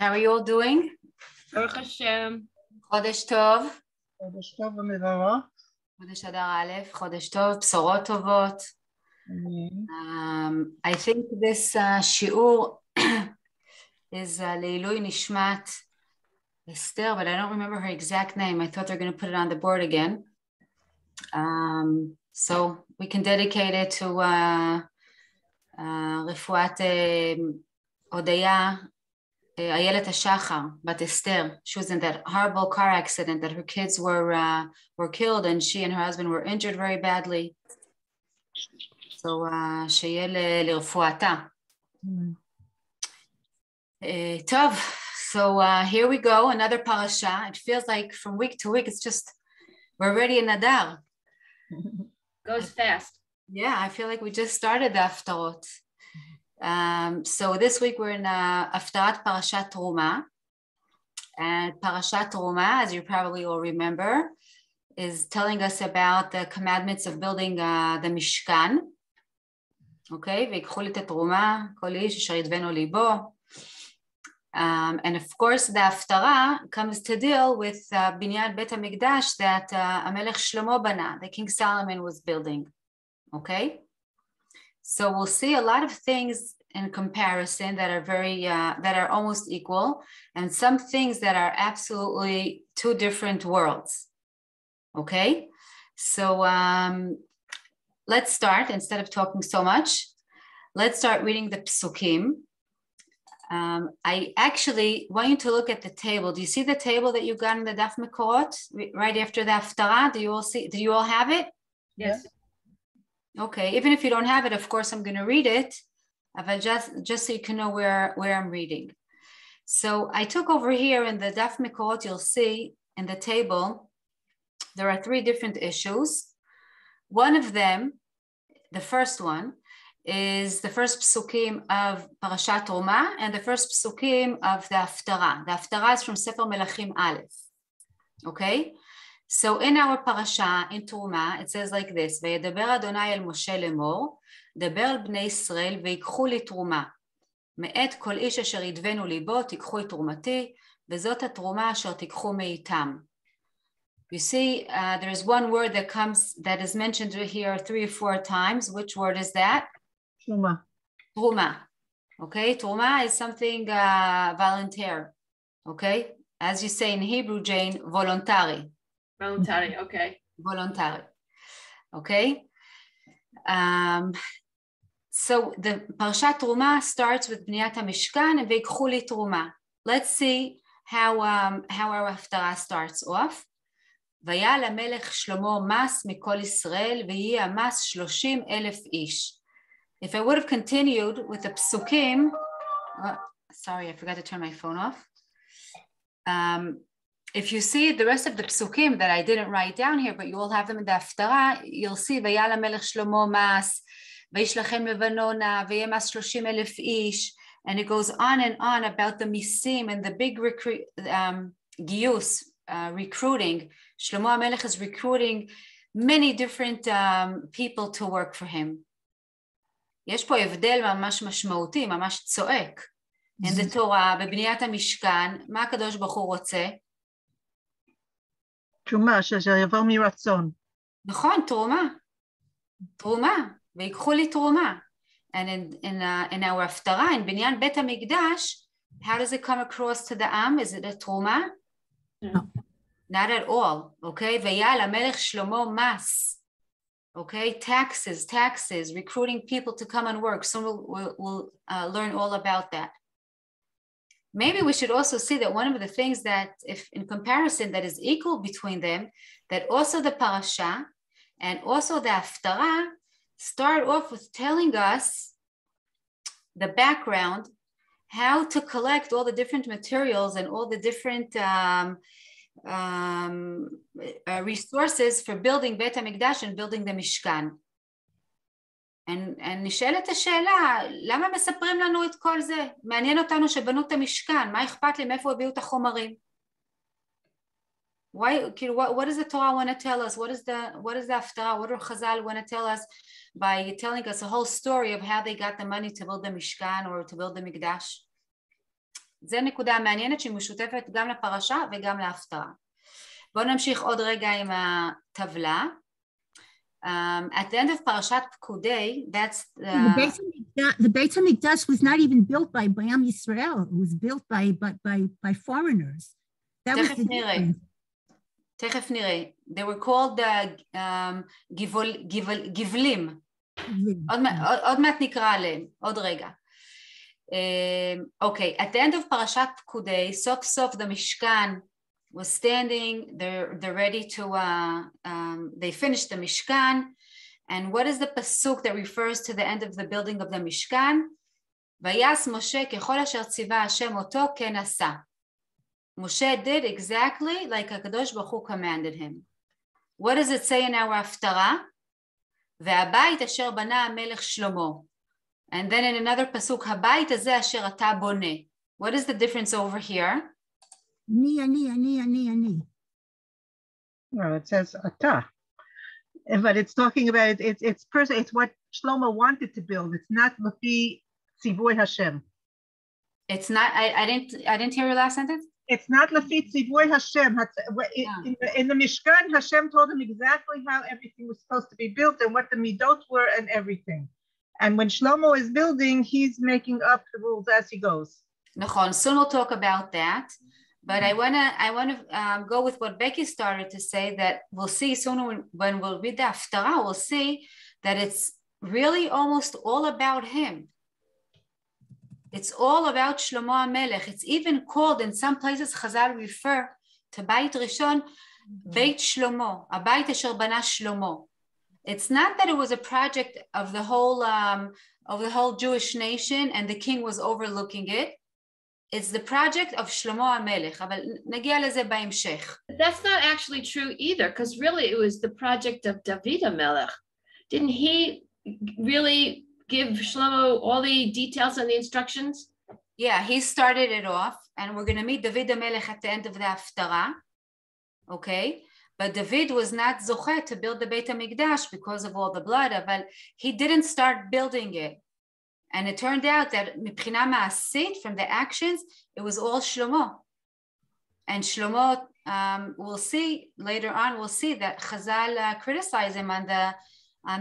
How are you all doing? ברוך השם. חודש טוב. חודש טוב ומבורך. חודש אדר א', חודש טוב, בשורות טובות. I think this שיעור is לעילוי נשמת Esther, but I don't remember her exact name. I thought they're going to put it on the board again. So we can dedicate it to רפואת הודיה, איילת השחר, בת אסתר. She was in that horrible car accident that her kids were killed and she and her husband were injured very badly. So שיהיה לרפואתה. טוב, so here we go, another parasha. It feels like from week to week, it's just, we're already in Adar. Goes fast. Yeah, I feel like we just started the haftarot. So this week we're in haftarat parashat Teruma. And parashat Teruma, as you probably all remember, is telling us about the commandments of building the Mishkan. Okay, ויקחו לי את התרומה, כל איש אשר ידבנו ליבו. And of course the הפטרה comes to deal with בניין בית המקדש that המלך שלמה בנה, the King Solomon was building. Okay, so we'll see a lot of things in comparison that are very that are almost equal, and some things that are absolutely two different worlds. Okay, so let's start. Instead of talking so much, let's start reading the psukim. I actually want you to look at the table. Do you see the table that you got in the Daf Mekorot right after the Haftarah? Do you all see? Do you all have it? Yes. Okay, even if you don't have it, of course, I'm going to read it, but just so you can know where I'm reading. So I took over here in the Daf Mekorot, you'll see in the table, there are three different issues. One of them, the first one, is the first psukim of Parashat Teruma and the first psukim of the Haftarah. The Haftarah is from Sefer Melachim Aleph. Okay? So in our parasha, in Teruma, it says like this, וידבר אדוני אל משה לאמור, דבר אל בני ישראל ויקחו לי תרומה. מאת כל איש אשר ידבנו ליבו, תיקחו את תרומתי, וזאת התרומה אשר תיקחו מאיתם. You see, there is one word that is mentioned here 3 or 4 times. Which word is that? תרומה. Teruma. Okay, Teruma is something voluntary. Okay, as you say in Hebrew, Jane, voluntary. Voluntary, okay. Voluntary. Okay. So the Parashat Teruma starts with Bniyat HaMishkan and ויקחו לי תרומה. Let's see how our Haftarah starts off. והיה למלך שלמה מס מכל ישראל ויהיה המס 30,000 איש. If I would have continued with the psukim, sorry, I forgot to turn my phone off. If you see the rest of the psukim that I didn't write down here, but you all have them in the Haftarah, you'll see והיה למלך שלמה מס, וישלחם לבנונה, ויהיה מס 30,000 איש, and it goes on and on about the misim and the big גיוס, recruiting. Shlomo HaMelech is recruiting many different people to work for him. יש פה הבדל ממש משמעותי, ממש צועק. In the Torah, בבניית המשכן, מה הקדוש ברוך הוא רוצה? תרומה, שאשר יבוא מרצון. נכון, תרומה. תרומה, ויקחו לי תרומה. And in our הפטרה, in בניין בית המקדש, how does it come across to the Am? Is it a תרומה? No. Not at all, okay? ויהיה למלך שלמה מס. Okay, taxes, recruiting people to come and work. Soon we'll learn all about that. Maybe we should also see that one of the things that, if in comparison, that is equal between them, that also the parasha and also the haftarah start off with telling us the background, how to collect all the different materials and all the different resources for building בית המקדש and building the Mishkan. And נשאלת השאלה, למה מספרים לנו את כל זה? מעניין אותנו שבנו את המשכן, מה אכפת לי מאיפה הביאו את החומרים? What does the Torah want to tell us? What is the Haftarah? What do Chazal want to tell us by telling us a whole story of how they got the money to build the Mishkan or to build the Mikdash? זה נקודה מעניינת שהיא משותפת גם לפרשה וגם להפטרה. בואו נמשיך עוד רגע עם הטבלה. At the end of פרשת פקודי, that's the Beit HaMikdash was not even built by Am Yisrael. It was built by foreigners. That was the difference. תכף נראה. They were called גבלים. עוד מעט נקרא עליהם, עוד רגע. Okay, at the end of פרשת פקודי, סוף סוף the משכן was standing, they're ready to, they finished the Mishkan, and what is the pasuk that refers to the end of the building of the Mishkan? ויעש משה ככל אשר ציווה השם אותו כן עשה. Moshe did exactly like הקדוש ברוך הוא commanded him. What does it say in our הפטרה? והבית אשר בנה המלך שלמה. And then in another pasuk, הבית הזה אשר אתה בונה. What is the difference over here? Ani. Well, it says ata, but it's talking about it's what Shlomo wanted to build. It's not Lafi Tzivoy Hashem. It's not. I didn't hear your last sentence. It's not Lafi Tzivoy Hashem. In the Mishkan, Hashem told him exactly how everything was supposed to be built and what the midot were and everything. And when Shlomo is building, he's making up the rules as he goes. נכון. Soon we'll talk about that. But I wanna go with what Becky started to say, that we'll see soon when we'll read the Haftarah, we'll see that it's really almost all about him. It's all about Shlomo HaMelech. It's even called in some places, Chazal refer to Beit Rishon, Beit Shlomo, a Beit Asher Bana Shlomo. It's not that it was a project of the whole Jewish nation and the king was overlooking it. It's the project of Shlomo HaMelech, אבל נגיע לזה בהמשך. That's not actually true either, because really it was the project of David HaMelech. Didn't he really give Shlomo all the details and the instructions? Yeah, he started it off, and we're going to meet David HaMelech at the end of the Haftarah, okay? But David was not zoche to build the Beit HaMikdash because of all the blood, but he didn't start building it. And it turned out that מבחינה מעשית, from the actions, it was all Shlomo. And Shlomo, we'll see later on, we'll see that Chazal criticized him on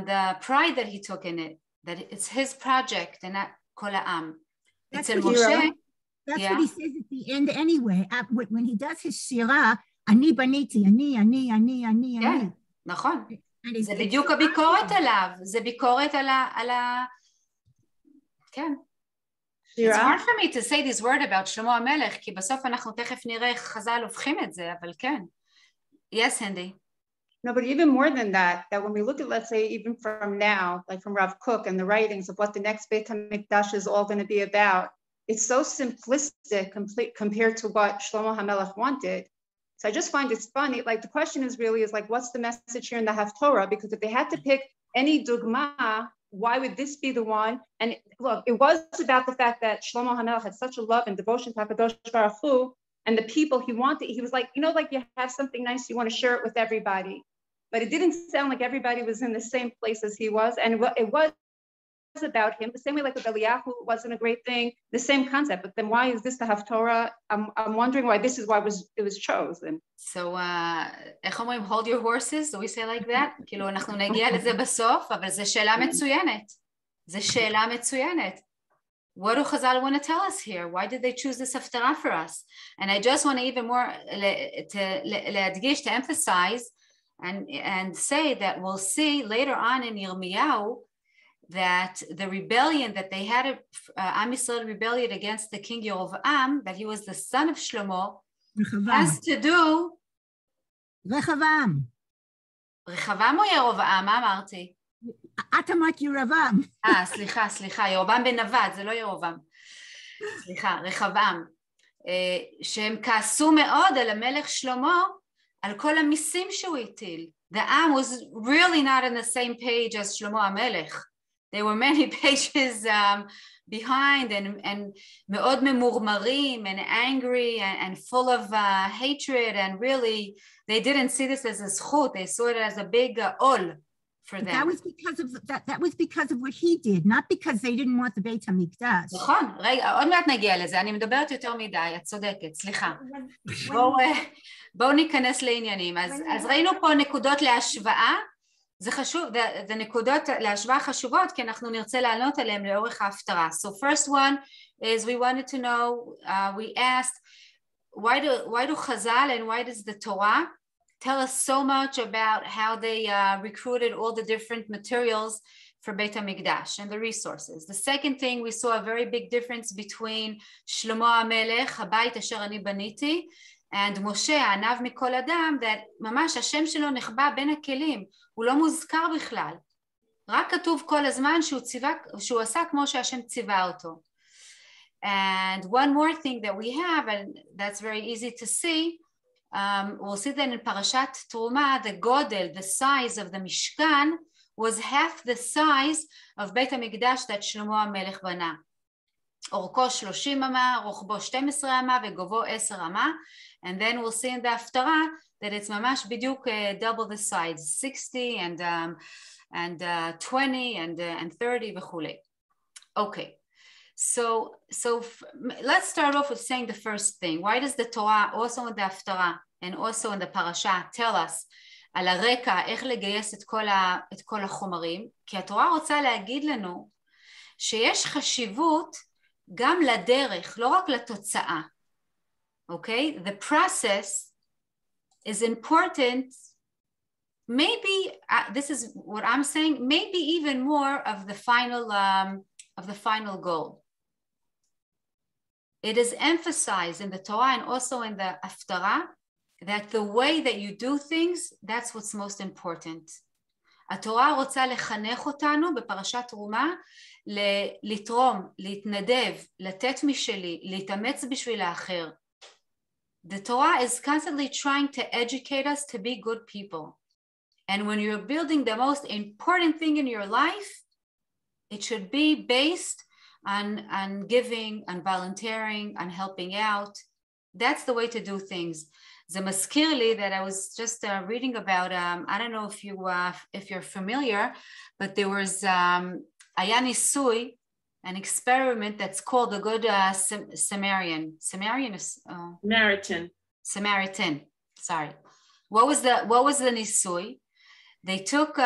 the pride that he took in it, that it's his project and not Kol Ha'am. It's in Moshe. That's what he says at the end anyway. When he does his Shira, אני בניתי, אני. כן, נכון. זה בדיוק הביקורת עליו. זה ביקורת על ה... כן. It's hard for me to say this word about שלמה המלך, כי בסוף אנחנו תכף נראה איך חז"ל הופכים את זה, אבל כן. Yes, Hendy. No, but even more than that when we look at, let's say, even from now, like from Rav Kook and the writings of what the next Beit HaMikdash is all going to be about, it's so simplistic compared to what Shlomo HaMelech wanted. So I just find it's funny. Like the question is like, what's the message here in the Haftorah? Because if they had to pick any dugma, why would this be the one? And look, it was about the fact that Shlomo HaMelech had such a love and devotion to HaKadosh Baruch Hu, and the people he wanted. He was like, like you have something nice, you want to share it with everybody. But it didn't sound like everybody was in the same place as he was. And it was about him, the same way like with Eliyahu wasn't a great thing, the same concept. But then why is this the Haftorah? I'm wondering why this is why it was chosen. So, איך אומרים, hold your horses? Do we say like that? כאילו, אנחנו נגיע לזה בסוף, אבל זו שאלה מצוינת. זו שאלה מצוינת. What do Chazal want to tell us here? Why did they choose this Haftarah for us? And I just want to even more להדגיש, to emphasize and say that we'll see later on in Yirmiyahu that the rebellion that they had, Am Yisrael rebellion against the king Yerovam, that he was the son of Shlomo, has to do... רחבעם. רחבעם או ירבעם? מה אמרתי? את אמרת ירבעם. סליחה, ירבעם בן נבט, זה לא ירבעם. סליחה, רחבעם. שהם כעסו מאוד על המלך שלמה, על כל המיסים שהוא הטיל. The Am was really not on the same page as Shlomo HaMelech. There were many pages behind and מאוד ממורמרים and angry and full of hatred, and really they didn't see this as a zchut, they saw it as a big ol for them. That was because of that was because of what he did, not because they didn't want the בית המקדש. נכון, רגע, עוד מעט נגיע לזה, אני מדברת יותר מדי, את צודקת, סליחה. בואו ניכנס לעניינים. אז ראינו פה נקודות להשוואה, זה חשוב, זה נקודות להשוואה חשובות, כי אנחנו נרצה לענות עליהן לאורך ההפטרה. So first one is we wanted to know, we asked, why do Chazal and why does the Torah tell us so much about how they recruited all the different materials for Beit HaMikdash and the resources. The second thing, we saw a very big difference between Shlomo HaMelech, הבית אשר אני בניתי, and Moshe, הענב מכל אדם, that ממש השם שלו נחבא בין הכלים, הוא לא מוזכר בכלל. רק כתוב כל הזמן שהוא עשה כמו שהשם ציווה אותו. And one more thing that we have, and that's very easy to see, we'll see that in Parashat Truma, the Godel, the size of the Mishkan, was half the size of Beit HaMikdash that Shlomo HaMelech בנה. אורכו 30 אמה, רוחבו 12 אמה וגובהו 10 אמה, and then we'll see in the הפטרה that it's ממש בדיוק double the size, 60 and 20 and 30 וכולי. Okay. So let's start off with saying the first thing. Why does the Torah, also in the Haftarah and also in the Parasha, tell us על הרקע איך לגייס את כל החומרים? כי התורה רוצה להגיד לנו שיש חשיבות גם לדרך, לא רק לתוצאה. Okay? The process is important, maybe, this is what I'm saying, maybe even more of the final goal. It is emphasized in the Torah and also in the Haftarah that the way that you do things, that's what's most important. התורה רוצה לחנך אותנו בפרשת תרומה, לתרום, להתנדב, לתת משלי, להתאמץ בשביל האחר. The Torah is constantly trying to educate us to be good people. And when you're building the most important thing in your life, it should be based on giving, on volunteering, on helping out. That's the way to do things. זה מזכיר לי that I was just reading about, I don't know if you're familiar, but there was, היה ניסוי, an experiment that's called the Good Samaritan, sorry. What was the ניסוי? They took,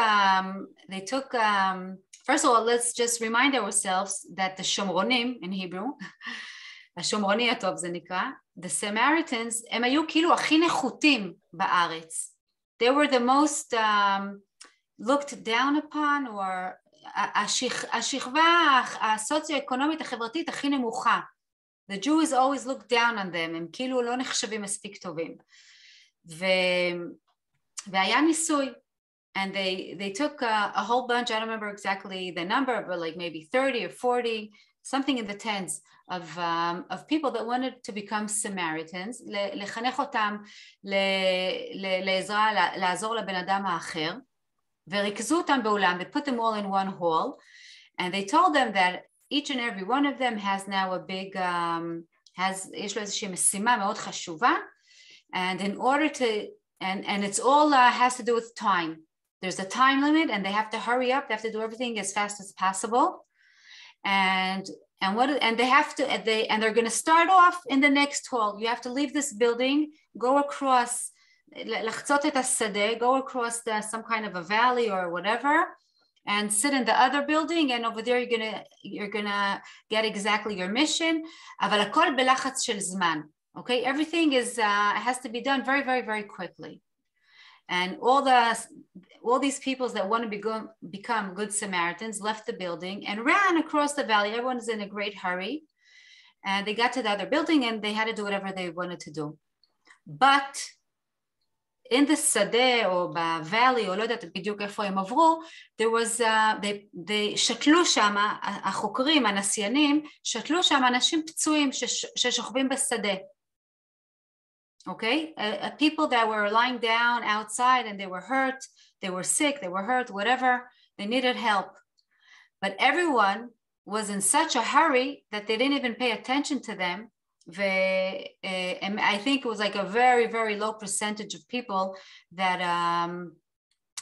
first of all, let's just remind ourselves that the Shomronim in Hebrew, השומרוני הטוב זה נקרא, the Samaritans, הם היו כאילו הכי נחותים בארץ. They were the most looked down upon, or השכבה הסוציו-אקונומית החברתית הכי נמוכה. The Jews always looked down on them, הם כאילו לא נחשבים מספיק טובים. והיה ניסוי. And they took a whole bunch, I don't remember exactly the number, but like maybe 30 or 40, something in the tens of people that wanted to become Samaritans, לחנך אותם לעזרה, לעזור לבן אדם האחר, וריכזו אותם באולם, they put them all in one hall, and they told them that each and every one of them has now a big, יש לו איזושהי משימה מאוד חשובה, and in order to, and it's all has to do with time. There's a time limit and they have to hurry up. They have to do everything as fast as possible. And they're going to start off in the next hall. You have to leave this building, go across, לחצות את השדה, go across some kind of a valley or whatever, and sit in the other building, and over there you're gonna get exactly your mission. אבל הכל בלחץ של זמן. Okay, everything has to be done very, very, very quickly. And all these people that want to become good Samaritans left the building and ran across the valley. Everyone was in a great hurry. And they got to the other building and they had to do whatever they wanted to do. But in the Sadeh or valley, or לא יודעת בדיוק איפה הם עברו, there was, they שתלו שם, החוקרים, הנסיינים, שתלו שם אנשים פצועים ששוכבים בשדה. Okay, people that were lying down outside and they were hurt, they were sick, they were hurt, whatever, they needed help. But everyone was in such a hurry that they didn't even pay attention to them. And I think it was like a very, very low percentage of people that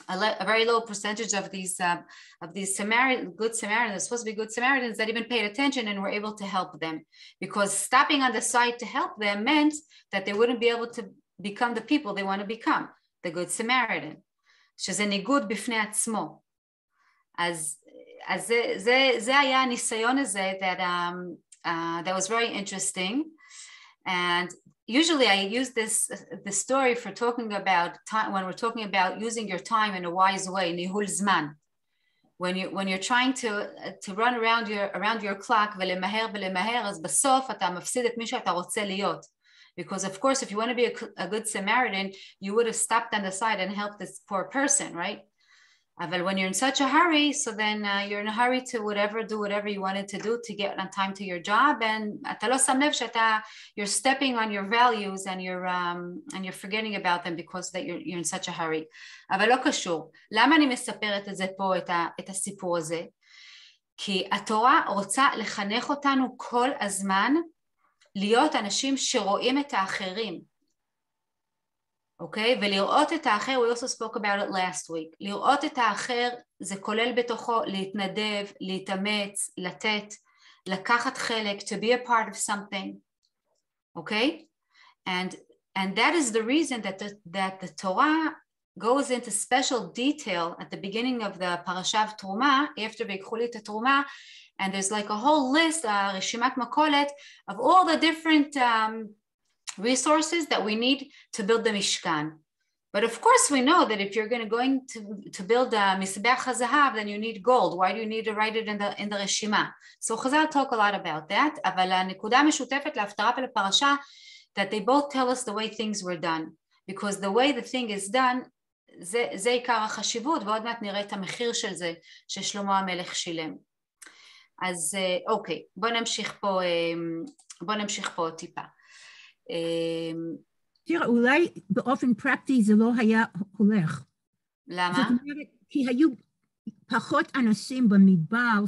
a very low percentage of these good Samaritans, supposed to be good Samaritans, that even paid attention and were able to help them, because stopping on the side to help them meant that they wouldn't be able to become the people they want to become, the good Samaritan. שזה ניגוד בפני עצמו. אז זה היה הניסיון הזה that was very interesting. And usually I use this story for talking about time, when we're talking about using your time in a wise way, ניהול זמן. When you're trying to run around your clock ולמהר, אז בסוף אתה מפסיד את מי שאתה רוצה להיות. Because of course, if you want to be a good Samaritan, you would have stopped on the side and helped this poor person, right? But when you're in such a hurry, so then you're in a hurry to do whatever you wanted to do to get on time to your job, and אתה לא שם לב you're stepping on your values and you're forgetting about them because that you're in such a hurry. אבל לא קשור. למה אני מספרת את זה פה, את הסיפור הזה? כי התורה רוצה לחנך אותנו כל הזמן להיות אנשים שרואים את האחרים, אוקיי? ולראות את האחר, we also spoke about it last week, לראות את האחר זה כולל בתוכו להתנדב, להתאמץ, לתת, לקחת חלק, to be a part of something, אוקיי? And that is the reason that the Torah goes into special detail at the beginning of the parasha of Truma, after ויקחו לי את התרומה, and there's like a whole list, רשימת מכולת, of all the different resources that we need to build the Mishkan. But of course we know that if you're going to build a Mizbeach HaZahav, then you need gold. Why do you need to write it in the רשימה? So Chazal talk a lot about that, אבל הנקודה המשותפת להפטרה ולפרשה, that they both tell us the way things were done. Because the way the thing is done, זה עיקר החשיבות, ועוד מעט נראה את המחיר של זה, ששלמה המלך שילם. אז אוקיי, בוא נמשיך פה טיפה. תראה, אולי באופן פרקטי זה לא היה הולך. למה? זאת אומרת, כי היו פחות אנשים במדבר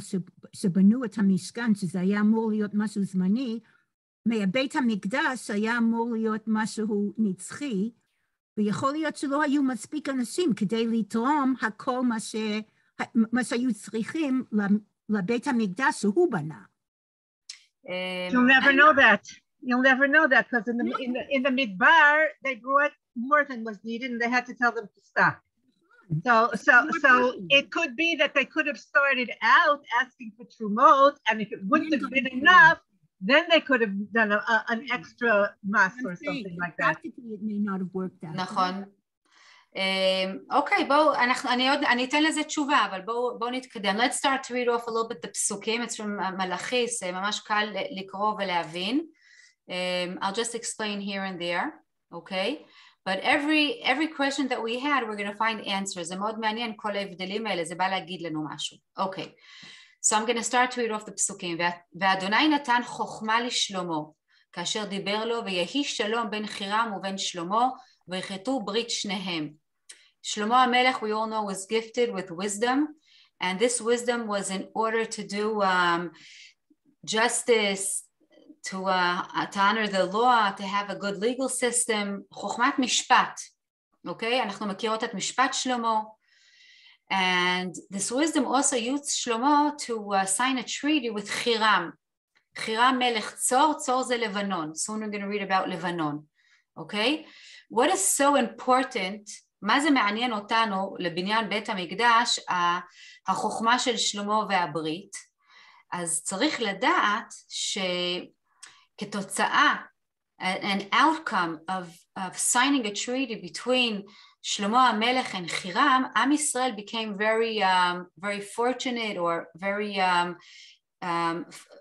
שבנו את המשכן, שזה היה אמור להיות משהו זמני, מהבית המקדש היה אמור להיות משהו נצחי, ויכול להיות שלא היו מספיק אנשים כדי לתרום הכל מה שהיו צריכים לבית המקדש שהוא בנה. You'll never know that. You'll never know that because in the midbar they brought more than was needed and they had to tell them to stop. So it could be that they could have started out asking for trumot, and if it wouldn't have been enough, then they could have done an extra mass or something like that. Practically it may not have worked out. נכון. אוקיי, בואו, אני אתן לזה תשובה, אבל בואו נתקדם. Let's start to read off a little bit the פסוקים. It's from מלאכי, זה ממש קל לקרוא ולהבין. I'll just explain here and there, okay? But every question that we had, we're going to find answers. זה מאוד מעניין, כל ההבדלים האלה, זה בא להגיד לנו משהו. אוקיי. So I'm going to start to read off the פסוקים. ואדוני נתן חוכמה לשלמה, כאשר דיבר לו, ויהי שלום בין חירם ובין שלמה, ויחתו ברית שניהם. שלמה המלך, we all know, was gifted with wisdom, and this wisdom was in order to do justice, to honor the law, to have a good legal system, חוכמת משפט, okay? אנחנו מכירות את משפט שלמה, and this wisdom also used Shlomo to sign a treaty with חירם. חירם מלך צור, צור זה לבנון. Soon we're going to read about Lebanon, okay? What is so important, מה זה מעניין אותנו לבניין בית המקדש, החוכמה של שלמה והברית? אז צריך לדעת שכתוצאה, an outcome of signing a treaty between שלמה המלך and חירם, עם ישראל became very fortunate or very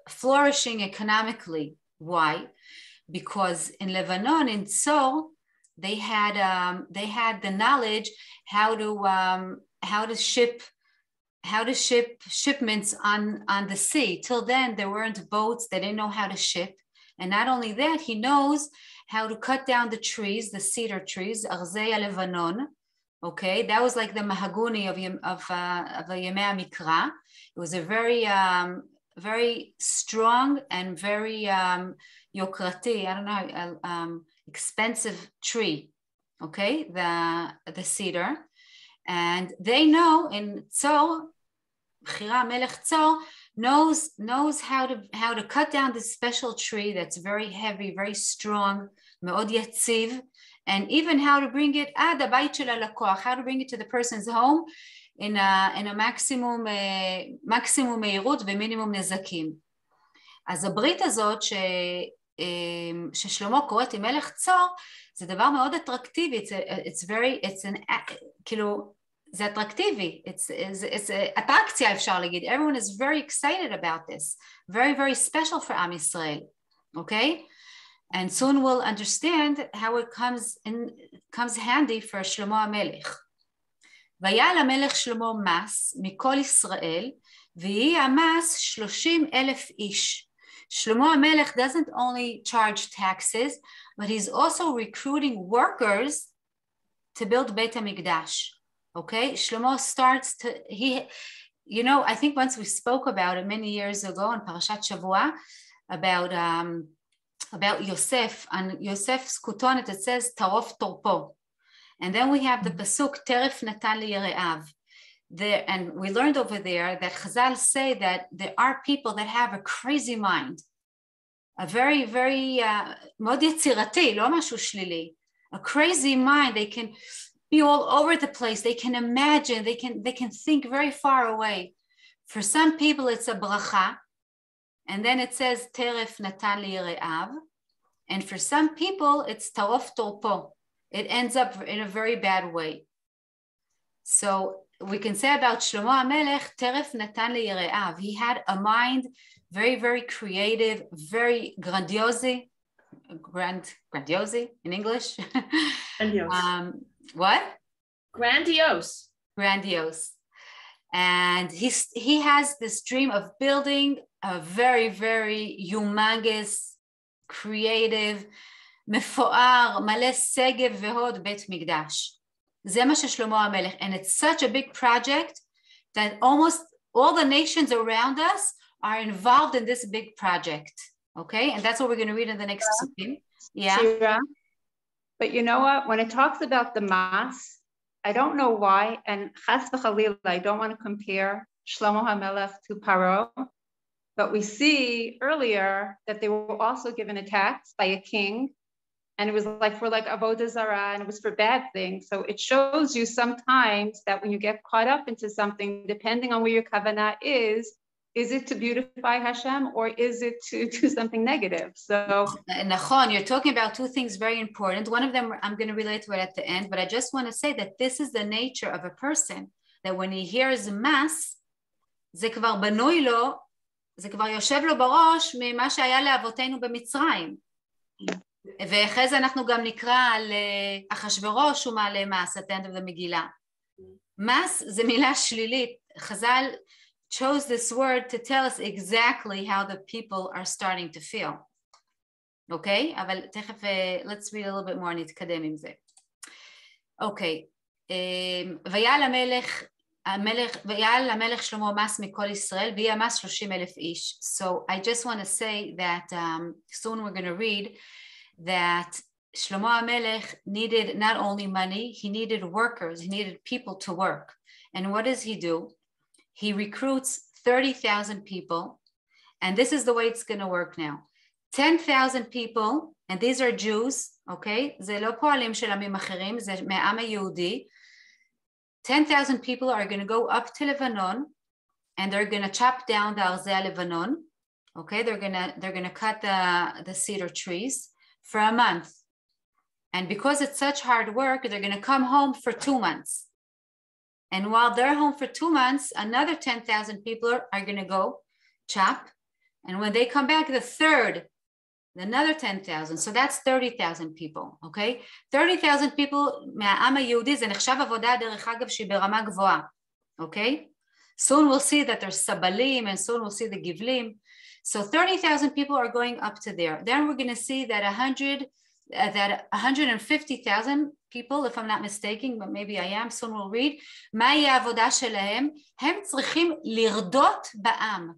flourishing economically. Why? Because in Lebanon, in Tzor, they had the knowledge how to ship shipments on the sea. Till then, there weren't boats. They didn't know how to ship. And not only that, he knows how to cut down the trees, the cedar trees, Arzei Lebanon. Okay, that was like the mahaguni of Yemei Mikra. It was a very strong and very yokrati, I don't know, expensive tree. Okay, the cedar. And they know in Tzor, Chira Melech Tzor knows how to cut down this special tree that's very heavy, very strong, מאוד יציב, and even how to bring it עד הבית של הלקוח, how to bring it to the person's home in a מקסימום מהירות ומינימום נזקים. אז הברית הזאת ששלמה קוראת עם מלך צור, זה דבר מאוד אטרקטיבי, כאילו, זה אטרקטיבי, it's אטרקציה אפשר להגיד, everyone is very excited about this, very very special for עם ישראל, okay? And soon we'll understand how it comes handy for שלמה המלך. והיה למלך שלמה מס מכל ישראל, ויהי המס 30,000 איש. שלמה המלך doesn't only charge taxes, but he's also recruiting workers to build בית המקדש. Okay, Shlomo starts to, you know, I think once we spoke about it many years ago in Parashat Shavua, about Yosef, and Yosef's kutonet, it says, Tarof Torpo. And then we have the pasuk, Teref Natan Liyereav. There, and we learned over there that Chazal say that there are people that have a crazy mind, a very, very, מאוד יצירתי, לא משהו שלילי, a crazy mind, they can be all over the place, they can imagine, they can think very far away. For some people it's a bracha, and then it says teref natan liyereav, and for some people it's tarof torpo. It ends up in a very bad way. So we can say about Shlomo HaMelech, teref natan liyereav. He had a mind very, very creative, very grandiose in English. Grandiose. What? Grandiose. Grandiose. And he has this dream of building a very, very humongous, creative, מפואר, מלא שגב והוד בית מקדש. זה מה ששלמה המלך. And it's such a big project that almost all the nations around us are involved in this big project. Okay? And that's what we're going to read in the next psukim. Yeah. Shira, but you know what? When it talks about the mas, I don't know why, and chas v'chalila, I don't want to compare Shlomo HaMelech to Paro, but we see earlier that they were also given a tax by a king, and it was like for like avodah zarah, and it was for bad things. So it shows you sometimes that when you get caught up into something, depending on where your kavanah is it to beautify Hashem or is it to do something negative? So Nachon, you're talking about two things very important. One of them I'm going to relate to it at the end, but I just want to say that this is the nature of a person, that when he hears mass, זה כבר בנוי לו, זה כבר יושב לו בראש ממה שהיה לאבותינו במצרים. ואחרי זה אנחנו גם נקרא על אחשוורוש ומעלה מס, at the end of the מגילה. מס זה מילה שלילית. חז"ל chose this word to tell us exactly how the people are starting to feel. Okay? אבל תכף, let's read a little bit more, נתקדם עם זה. Okay. ויעל המלך שלמה מס מכל ישראל, ויהיה מס 30,000 איש. So I just want to say that soon we're going to read that Shlomo HaMelech needed not only money, he needed workers, he needed people to work. And what does he do? He recruits 30,000 people, and this is the way it's going to work now. 10,000 people, and these are Jews, okay? זה לא פועלים של עמים אחרים, זה מהעם היהודי. 10,000 people are going to go up to Lebanon, and they're going to chop down the Arzei Lebanon, okay? They're going to cut the cedar trees for a month. And because it's such hard work, they're going to come home for 2 months. And while they're home for 2 months, another 10,000 people are going to go chop. And when they come back, another 10,000. So that's 30,000 people, okay? 30,000 people מהעם היהודי, זה נחשב עבודה דרך אגב שהיא ברמה גבוהה, okay? Soon we'll see that there's sabalim, and soon we'll see the givlim. So 30,000 people are going up to there. Then we're going to see that 150,000 people, if I'm not mistaken, but maybe I am, soon we'll read, מהי העבודה שלהם? הם צריכים לרדות בעם.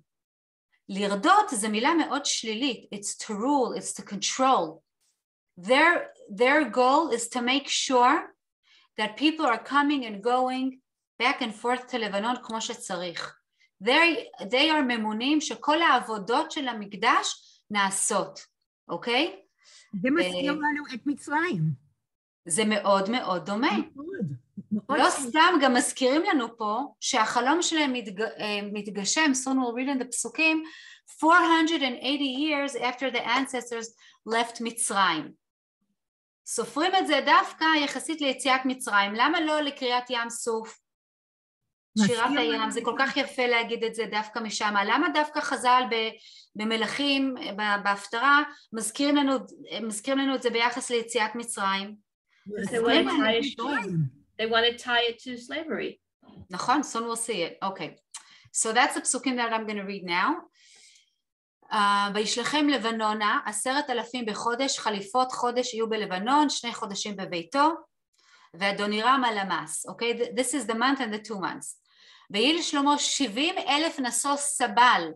לרדות זה מילה מאוד שלילית. It's to rule, it's to control. Their goal is to make sure that people are coming and going back and forth to לבנון כמו שצריך. They are ממונים שכל העבודות של המקדש נעשות, אוקיי? זה מזכיר לנו את מצרים. זה מאוד מאוד דומה. מאוד. לא סתם גם מזכירים לנו פה שהחלום שלהם מתגשם, soon we'll read in the פסוקים, 480 years after the ancestors left מצרים. סופרים את זה דווקא יחסית ליציאת מצרים. למה לא לקריאת ים סוף? שירת הים, זה כל כך יפה להגיד את זה דווקא משם. למה דווקא חז"ל במלכים, בהפטרה, מזכירים לנו את זה ביחס ליציאת מצרים? They want to tie it to slavery. נכון, soon we'll see it. Okay. So that's the psukim that I'm going to read now. וישלחם לבנונה 10,000 בחודש, חליפות חודש יהיו בלבנון, 2 חודשים בביתו, ואדונירם על המס. Okay, this is the month and the 2 months. ויהי לשלמה 70,000 נשוש סבל.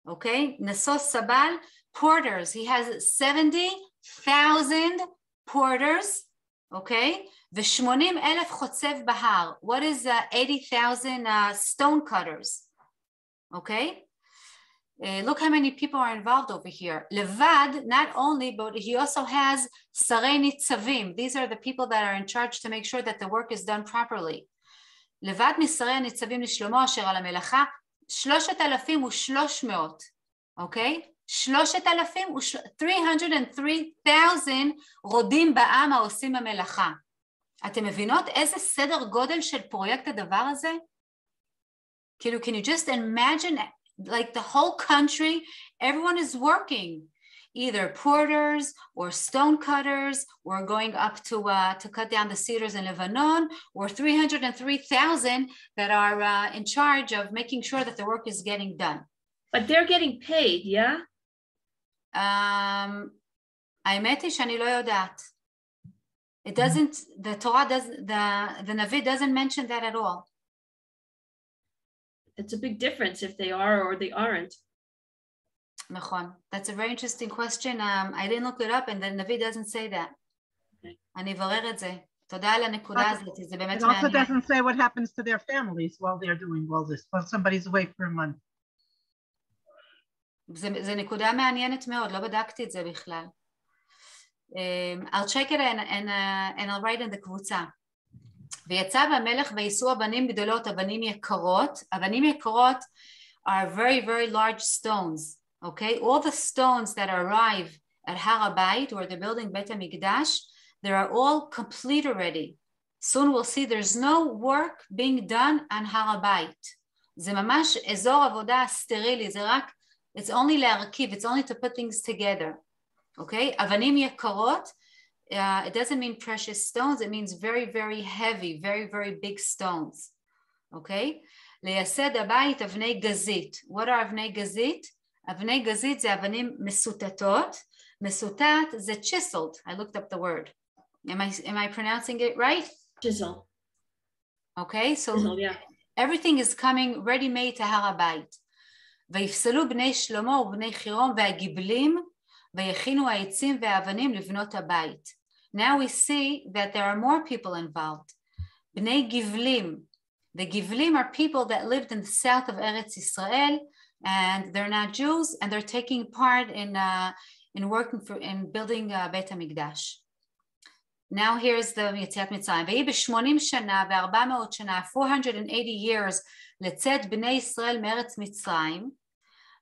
Okay, נשוש סבל, porters. He has 70,000 porters. Okay, ו80,000 חוצב בהר. What is 80,000 stone cutters? Okay. Look how many people are involved over here. Levad, not only, but he also has sarei nitzavim. These are the people that are in charge to make sure that the work is done properly. Levad misarei nitzavim לשלמה אשר על המלאכה 3,300. Okay? 303,000 רודים בעם העושים המלאכה. אתם מבינות איזה סדר גודל של פרויקט הדבר הזה? כאילו, can you just imagine like the whole country, everyone is working, either porters or stone cutters, or going up to cut down the cedars in Lebanon, or 303,000 that are in charge of making sure that the work is getting done. But they're getting paid, yeah? האמת היא שאני לא יודעת. It doesn't, the Torah doesn't, the Navi doesn't mention that at all. It's a big difference if they are or they aren't. נכון. That's a very interesting question. I didn't look it up and the Navi doesn't say that. Okay. אני אברר את זה. תודה על הנקודה הזאת. זה באמת It also מעניין. doesn't say what happens to their families while they're doing all this, while somebody's away for a month. זה נקודה מעניינת מאוד, לא בדקתי את זה בכלל. I'll check it and I'll write in the קבוצה. ויצא במלך ויישאו אבנים גדולות, אבנים יקרות. אבנים יקרות are very, very large stones. Okay? All the stones that arrive at Har HaBayit, where they're building Beit HaMikdash, they are all complete already. Soon we'll see there's no work being done on Har HaBayit. זה ממש אזור עבודה סטרילי, זה רק, it's only להרכיב, it's only to put things together. Okay? אבנים יקרות, it doesn't mean precious stones, it means very, very heavy, very, very big stones. Okay? לייסד הבית אבני גזית. What are אבני גזית? אבני גזית זה אבנים מסוטטות. מסוטט זה chiseled. I looked up the word. Am I pronouncing it right? Chisel. Okay, so Chisel, yeah. everything is coming ready-made to הר הבית. ויפסלו בני שלמה ובני חירום והגיבלים, ויכינו העצים והאבנים לבנות הבית. Now we see that there are more people involved. בני גבלים. The Givlim are people that lived in the south of Eretz Israel, and they're not Jews, and they're taking part in building Beit HaMikdash. Now here's the Yetziat Mitzrayim. ויהי ב-80 שנה ו-400 שנה, 480 years, לצאת בני ישראל מארץ מצרים,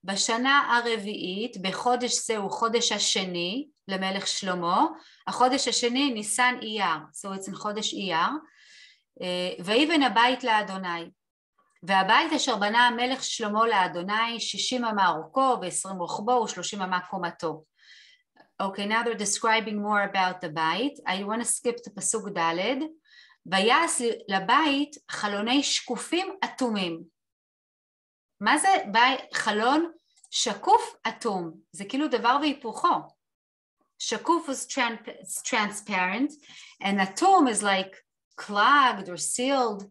בשנה הרביעית, בחודש זהו חודש השני, למלך שלמה, החודש השני ניסן אייר, so it's in חודש אייר, ויבן הבית לאדוני, והבית אשר בנה המלך שלמה לאדוני 60 אמה אורכו ו20 רוחבו ו30 אמה קומתו. Okay, now they're describing more about the בית. I want to skip to פסוק ד'. ויעש לבית חלוני שקופים אטומים. מה זה חלון שקוף אטום? זה כאילו דבר והיפוכו. שקוף is transparent and atum is like clogged or sealed.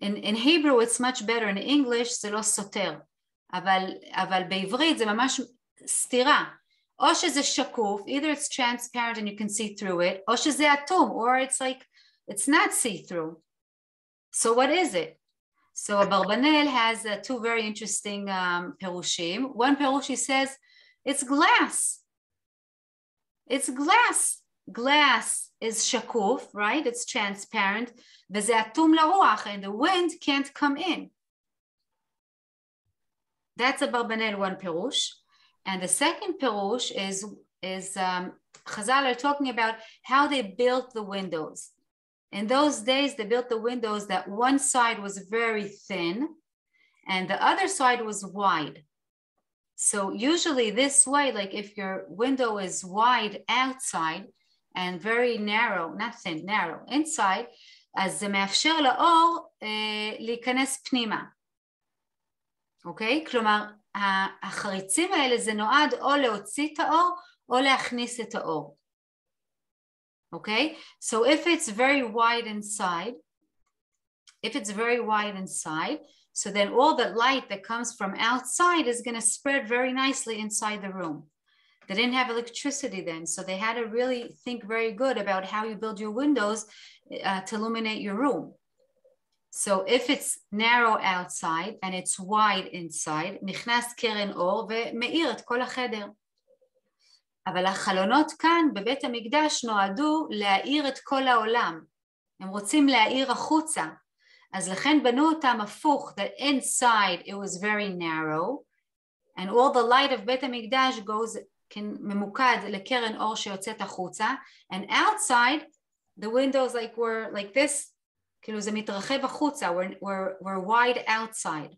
In Hebrew it's much better. In English זה לא סותר. אבל בעברית זה ממש סתירה. או שזה שקוף, either it's transparent and you can see through it, או שזה אטום, or it's like It's not see-through. So what is it? So Abarbanel has two very interesting perushim. One perush says, it's glass. It's glass. Glass is shakuf, right? It's transparent. וזה אטום לרוח, and the wind can't come in. That's Abarbanel one perush. And the second perush is Chazal are talking about how they built the windows. In those days, they built the windows that one side was very thin and the other side was wide. So usually this way, like if your window is wide outside and very narrow, not thin, narrow inside, אז זה מאפשר לאור להיכנס פנימה. אוקיי? כלומר, החריצים האלה זה נועד או להוציא את האור או להכניס את האור. Okay, so if it's very wide inside, so then all the light that comes from outside is going to spread very nicely inside the room. They didn't have electricity then, so they had to really think very good about how you build your windows to illuminate your room. So if it's narrow outside and it's wide inside, נכנס קרן אור ומאיר את כל החדר. אבל החלונות כאן בבית המקדש נועדו להאיר את כל העולם. הם רוצים להאיר החוצה. אז לכן בנו אותם הפוך, that inside it was very narrow, and all the light of בית המקדש goes, ממוקד לקרן אור שיוצאת החוצה, and outside the windows were like this, כאילו זה מתרחב החוצה, we're wide outside.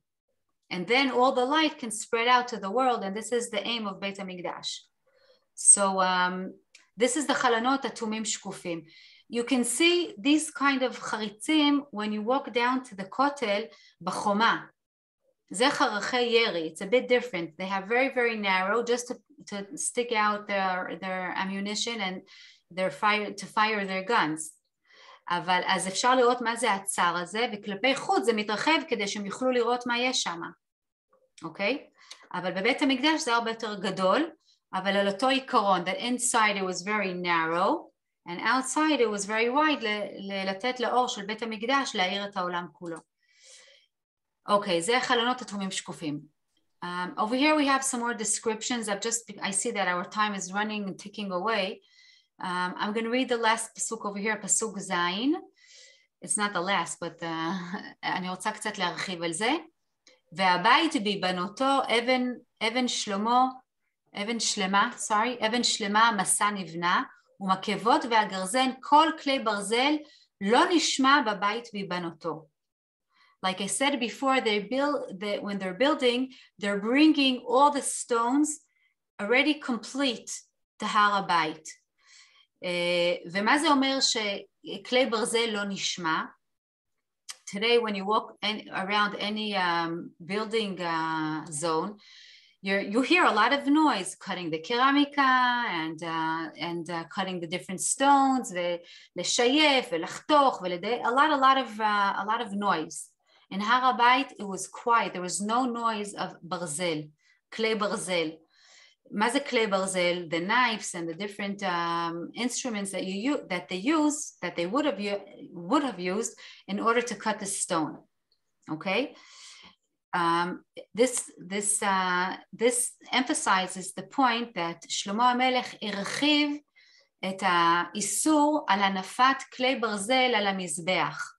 And then all the light can spread out to the world, and this is the aim of בית המקדש. So this is the חלונות אטומים שקופים. You can see these kind of חריצים when you walk down to the kotel בחומה. זה חרכי ירי. It's a bit different. They have very, very narrow just to stick out their ammunition and to fire their guns. אבל אז אפשר לראות מה זה הצר הזה, וכלפי חוץ זה מתרחב כדי שהם יוכלו לראות מה יש שם. אוקיי? אבל בבית המקדש זה הרבה יותר גדול, אבל על אותו עיקרון, that inside it was very narrow, and outside it was very wide, לתת לאור של בית המקדש להאיר את העולם כולו. אוקיי, זה חלונות אטומים שקופים. Over here we have some more descriptions. I see that our time is running and ticking away. I'm going to read the last pasuk over here, pasuk zayin. It's not the last, but אני רוצה קצת להרחיב על זה. והבית בהיבנותו אבן שלמה מסע נבנה, ומקבות והגרזן, כל כלי ברזל לא נשמע בבית בהיבנותו. Like I said before, when they're building, they're bringing all the stones already complete to הר הבית. ומה זה אומר שכלי ברזל לא נשמע? Today, when you walk around any building zone, you hear a lot of noise, cutting the keramika and cutting the different stones, ולשייף ולחתוך, a lot of noise. In הר הבית, it was quiet. There was no noise of ברזל, כלי ברזל. מה זה כלי ברזל? The knives and the different instruments that they would have used in order to cut the stone. Okay? This emphasizes the point that שלמה המלך הרחיב את האיסור על הנפת כלי ברזל על המזבח.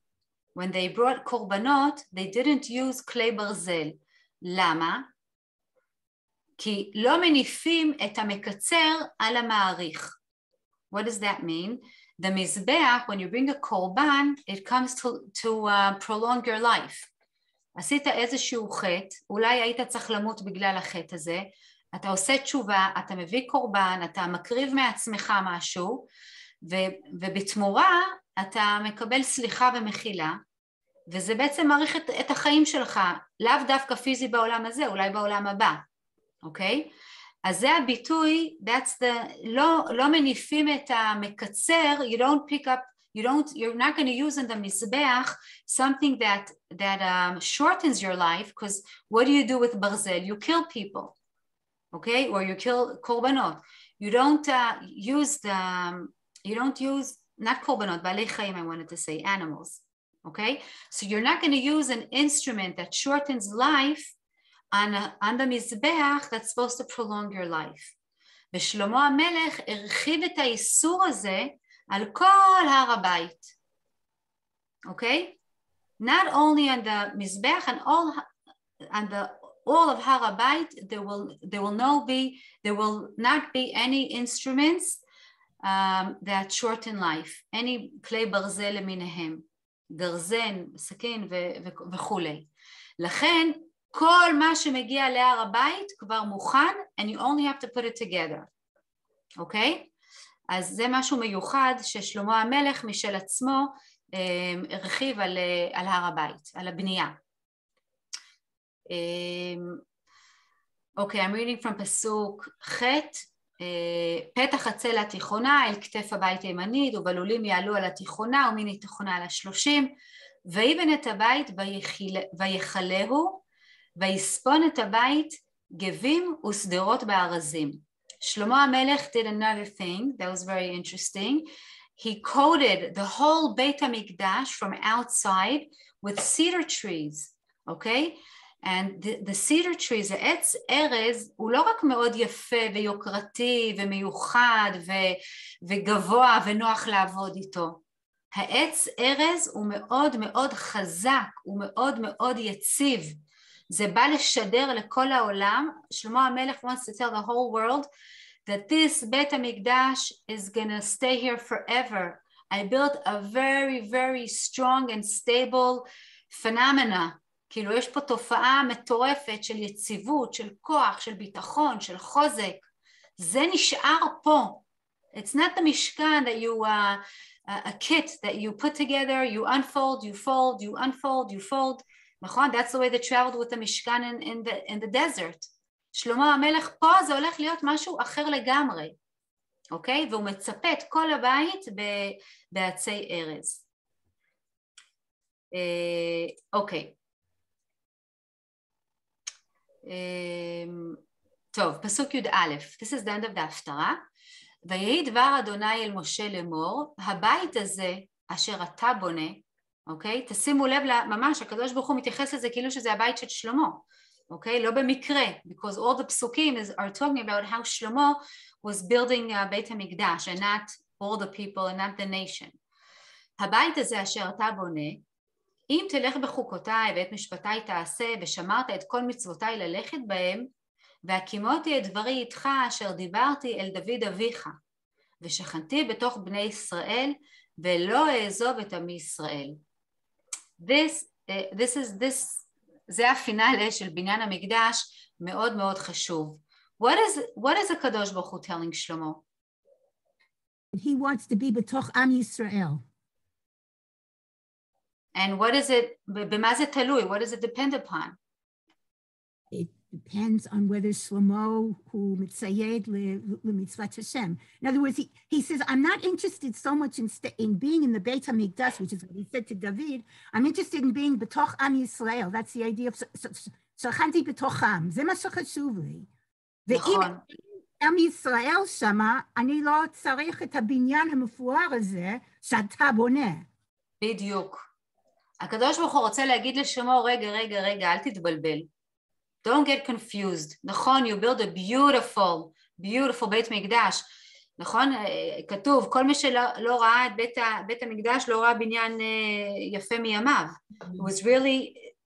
When they brought קורבנות, they didn't use כלי ברזל. למה? כי לא מניפים את המקצר על המעריך. What does that mean? The מזבח, when you bring a קורבן, it comes to prolong your life. עשית איזשהו חטא, אולי היית צריך למות בגלל החטא הזה, אתה עושה תשובה, אתה מביא קורבן, אתה מקריב מעצמך משהו, ובתמורה אתה מקבל סליחה ומחילה, וזה בעצם מעריך את החיים שלך, לאו דווקא פיזי בעולם הזה, אולי בעולם הבא, אוקיי? אז זה הביטוי, לא מניפים את המקצר, you don't pick up, you're not going to use in the מזבח something that shortens your life, because what do you do with ברזל? You kill people, okay? Or you kill קורבנות. You don't use not korbanot, בעלי חיים, I wanted to say, animals, okay? So you're not going to use an instrument that shortens life on the מזבח that's supposed to prolong your life. ושלמה המלך הרחיב את האיסור הזה על כל הר הבית, okay? Not only on the מזבח, and all of הר הבית, there will not be any instruments that shorten life, any כלי ברזל למיניהם, גרזן, סכין וכולי. לכן, כל מה שמגיע להר הבית כבר מוכן, and you only have to put it together, אוקיי? אז זה משהו מיוחד ששלמה המלך משל עצמו הרחיב על הר הבית, על הבנייה. אוקיי, I'm reading from פסוק ח', פתח הצל התיכונה אל כתף הבית הימנית, ובלולים יעלו על התיכונה ומיני תיכונה על 30, ויבן את הבית ויחלהו, ויספון את הבית גבים ושדרות בארזים. שלמה המלך did another thing that was very interesting. He coated the whole Beit HaMikdash from outside with cedar trees, okay? And the cedar trees, העץ ארז, הוא לא רק מאוד יפה ויוקרתי ומיוחד וגבוה ונוח לעבוד איתו. העץ ארז הוא מאוד מאוד חזק, הוא מאוד מאוד יציב. זה בא לשדר לכל העולם. שלמה המלך wants to tell the whole world that this בית המקדש is gonna stay here forever. I built a very very strong and stable phenomena. כאילו יש פה תופעה מטורפת של יציבות, של כוח, של ביטחון, של חוזק. זה נשאר פה. It's not the משכן that you a kit that you put together, you unfold, you fold, you unfold, you fold. נכון? That's the way they traveled with the משכן in the desert. שלמה המלך פה זה הולך להיות משהו אחר לגמרי. אוקיי? והוא מצפה את כל הבית בעצי ארז. אוקיי. טוב, פסוק י"א. This is the end of the הפטרה. ויהי דבר אדוני אל משה לאמור, הבית הזה אשר אתה בונה, אוקיי? תשימו לב ממש, הקדוש ברוך הוא מתייחס לזה כאילו שזה הבית של שלמה, אוקיי? לא במקרה, because all the פסוקים are talking about how שלמה was building בית המקדש, and not all the people, and not the nation. הבית הזה אשר אתה בונה, אם תלך בחוקותיי ואת משפטיי תעשה, ושמרת את כל מצוותיי ללכת בהם, והקימותי את דברי איתך אשר דיברתי אל דוד אביך, ושכנתי בתוך בני ישראל, ולא אעזוב את עמי ישראל. זה הפינאלה של בניין המקדש, מאוד מאוד חשוב. What is הקדוש ברוך הוא telling שלמה? He wants to be בתוך עם ישראל. And what is it, במה זה תלוי? What does it depend upon? It depends on whether Shlomo who mitzayed lemitzvat Hashem. In other words, he says, I'm not interested so much in being in the Beit HaMikdash, which is what he said to David. I'm interested in being betoch Am Yisrael. That's the idea of Shachanti betoch Am. זה מה שחשוב לי. ואם Am Yisrael שמה, אני לא צריך את הבניין המפואר הזה שאתה בונה. בדיוק. הקדוש ברוך הוא רוצה להגיד לשלמה, רגע, אל תתבלבל. Don't get confused. נכון, you build a beautiful בית מקדש. נכון, כתוב, כל מי שלא ראה את בית המקדש, לא ראה בניין יפה מימיו.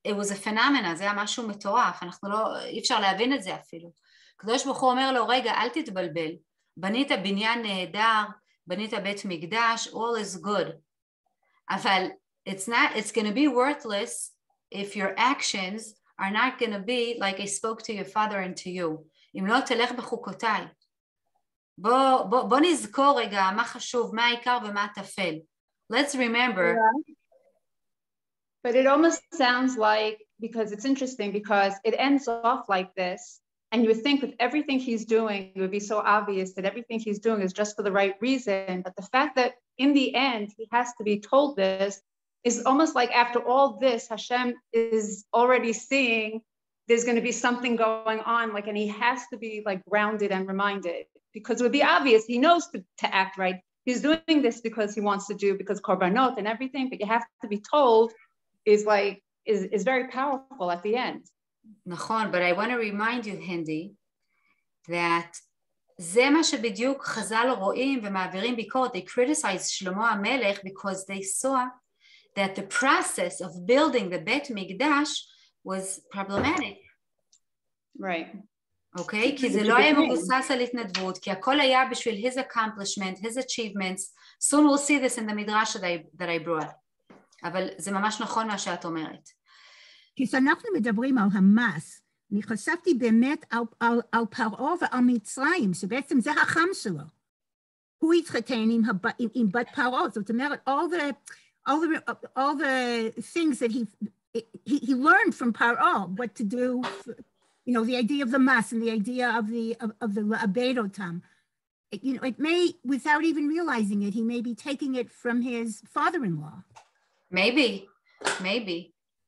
It was a phenomenon, זה היה משהו מטורף, אי אפשר להבין את זה אפילו. הקדוש ברוך הוא אומר לו, רגע, אל תתבלבל. בנית בניין נהדר, בנית בית מקדש, all is good. אבל it's going to be worthless if your actions are not going to be like I spoke to your father and to you. אם לא תלך בחוקותיי. בוא נזכור רגע מה חשוב, מה העיקר ומה הטפל. Let's remember. Yeah. But it almost sounds like, because it's interesting, because it ends off like this, and you would think with everything he's doing, it would be so obvious that everything he's doing is just for the right reason. But the fact that in the end, he has to be told this is almost like after all this, Hashem is already seeing there's going to be something going on, and he has to be like grounded and reminded, because it would be obvious, he knows to act right. he's doing this because he wants to do, because korbanot and everything, but you have to be told is very powerful at the end. נכון, but I want to remind you, Hindi, that זה מה שבדיוק חז"ל רואים ומעבירים ביקורת. They criticize שלמה המלך because they saw that the process of building the בית מקדש was problematic. Right. אוקיי? כי זה לא היה מבוסס על התנדבות, כי הכל היה בשביל his accomplishment, his achievements. Soon we'll see this in the midrash that I brought. אבל זה ממש נכון מה שאת אומרת. כשאנחנו מדברים על המס, אני חשבתי באמת על פרעה ועל מצרים, שבעצם זה החם שלו. הוא התחתן עם בת פרעה, זאת אומרת, all the things that he learned from Paro, what to do, you know, the idea of the mas and the idea of the abedotam. You know, it may, without even realizing it, he may be taking it from his father-in-law. Maybe.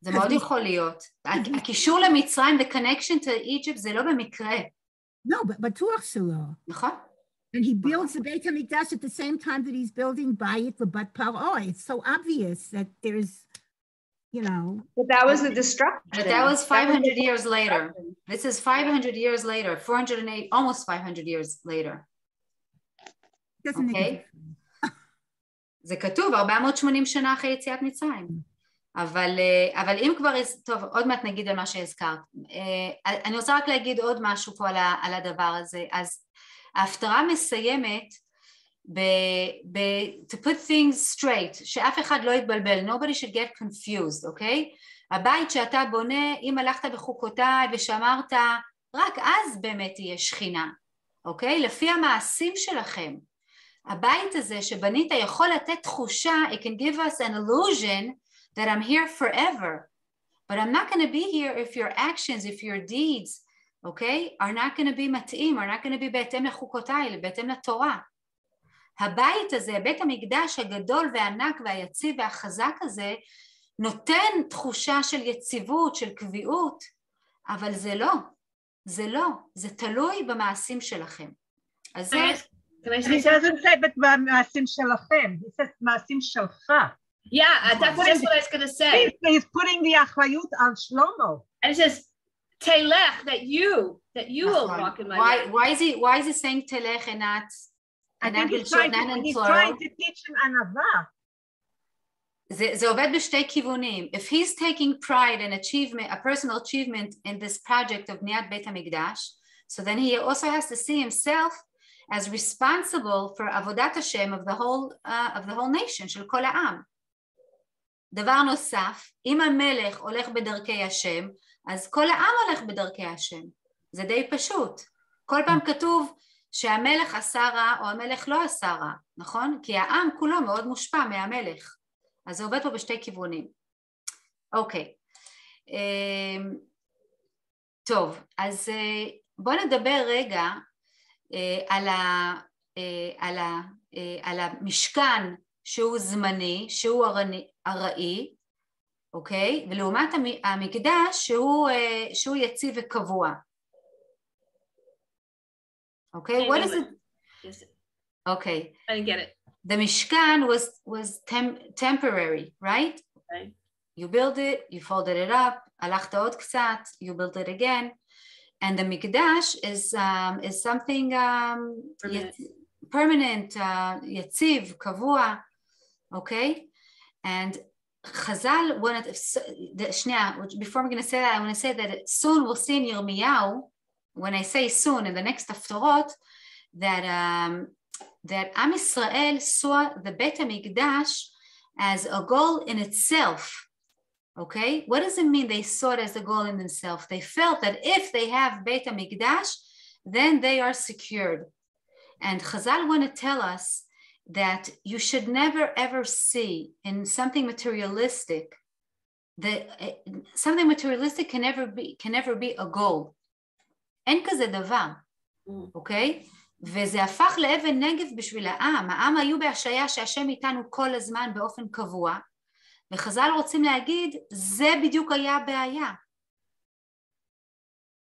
זה מאוד יכול להיות. הקישור למצרים, the connection to Egypt, זה לא במקרה. No, but בטוח שלא. נכון. And he builds the Beit HaMikdash at the same time that he's building Bayit Lebat Paro. It's so obvious that there's, you know. But that was the destruction. But that was 500 years later. This is 500 years later, 408, almost 500 years later. Doesn't make Okay? זה כתוב, 480 שנה אחרי יציאת מצרים. אבל אם כבר, טוב, עוד מעט נגיד על מה שהזכרת. אני רוצה רק להגיד עוד משהו פה על הדבר הזה. אז ההפטרה מסיימת to put things straight, שאף אחד לא יתבלבל, nobody should get confused, אוקיי? הבית שאתה בונה, אם הלכת בחוקותיי ושמרת, רק אז באמת תהיה שכינה, אוקיי? לפי המעשים שלכם. הבית הזה שבנית יכול לתת תחושה, it can give us an illusion that I'm here forever, but I'm not going to be here if your actions, if your deeds, okay, are not going to be מתאים, are not going to be בהתאם לחוקותיי, בהתאם לתורה. הבית הזה, בית המקדש הגדול והענק והיציב והחזק הזה, נותן תחושה של יציבות, של קביעות, אבל זה לא, זה תלוי במעשים שלכם. אז זה... He doesn't say במעשים שלכם, he says מעשים שלך. Yeah, that's what I was going to say. He's putting the אחריות על שלמה. And it says, Telech, that you will walk in my way. Why is he saying Telech and not? I think he's trying to teach him anava. זה עובד בשתי כיוונים. If he's taking pride and achievement, a personal achievement in this project of בניית בית המקדש, so then he also has to see himself as responsible for עבודת השם of the whole nation, של כל העם. דבר נוסף, אם המלך הולך בדרכי השם, אז כל העם הולך בדרכי השם. זה די פשוט. כל פעם כתוב שהמלך עשה רע או המלך לא עשה רע, נכון? כי העם כולו מאוד מושפע מהמלך. אז זה עובד פה בשתי כיוונים. אוקיי. טוב, אז בואו נדבר רגע על המשכן שהוא זמני, שהוא ארעי, אוקיי? ולעומת המקדש שהוא יציב וקבוע. אוקיי? What is it? Okay. I didn't get it. The Mishkan was temporary, right? Right. You build it, you folded it up, הלכת עוד קצת, you built it again, and the Mikdash is something permanent, יציב, קבוע, okay? And Chazal wanted, before I'm going to say that, I want to say that soon we'll see in Yirmiyahu, when I say soon in the next Haftorot, that Am Yisrael saw the Beit HaMikdash as a goal in itself. Okay, what does it mean they saw it as a goal in themselves? They felt that if they have Beit HaMikdash, then they are secured. And Chazal want to tell us that you should never ever see in something materialistic, that something materialistic can never be a goal. אין כזה דבר, אוקיי? וזה הפך לאבן נגף בשביל העם. העם היו בהשעיה שהשם איתנו כל הזמן באופן קבוע, וחז"ל רוצים להגיד, זה בדיוק היה הבעיה.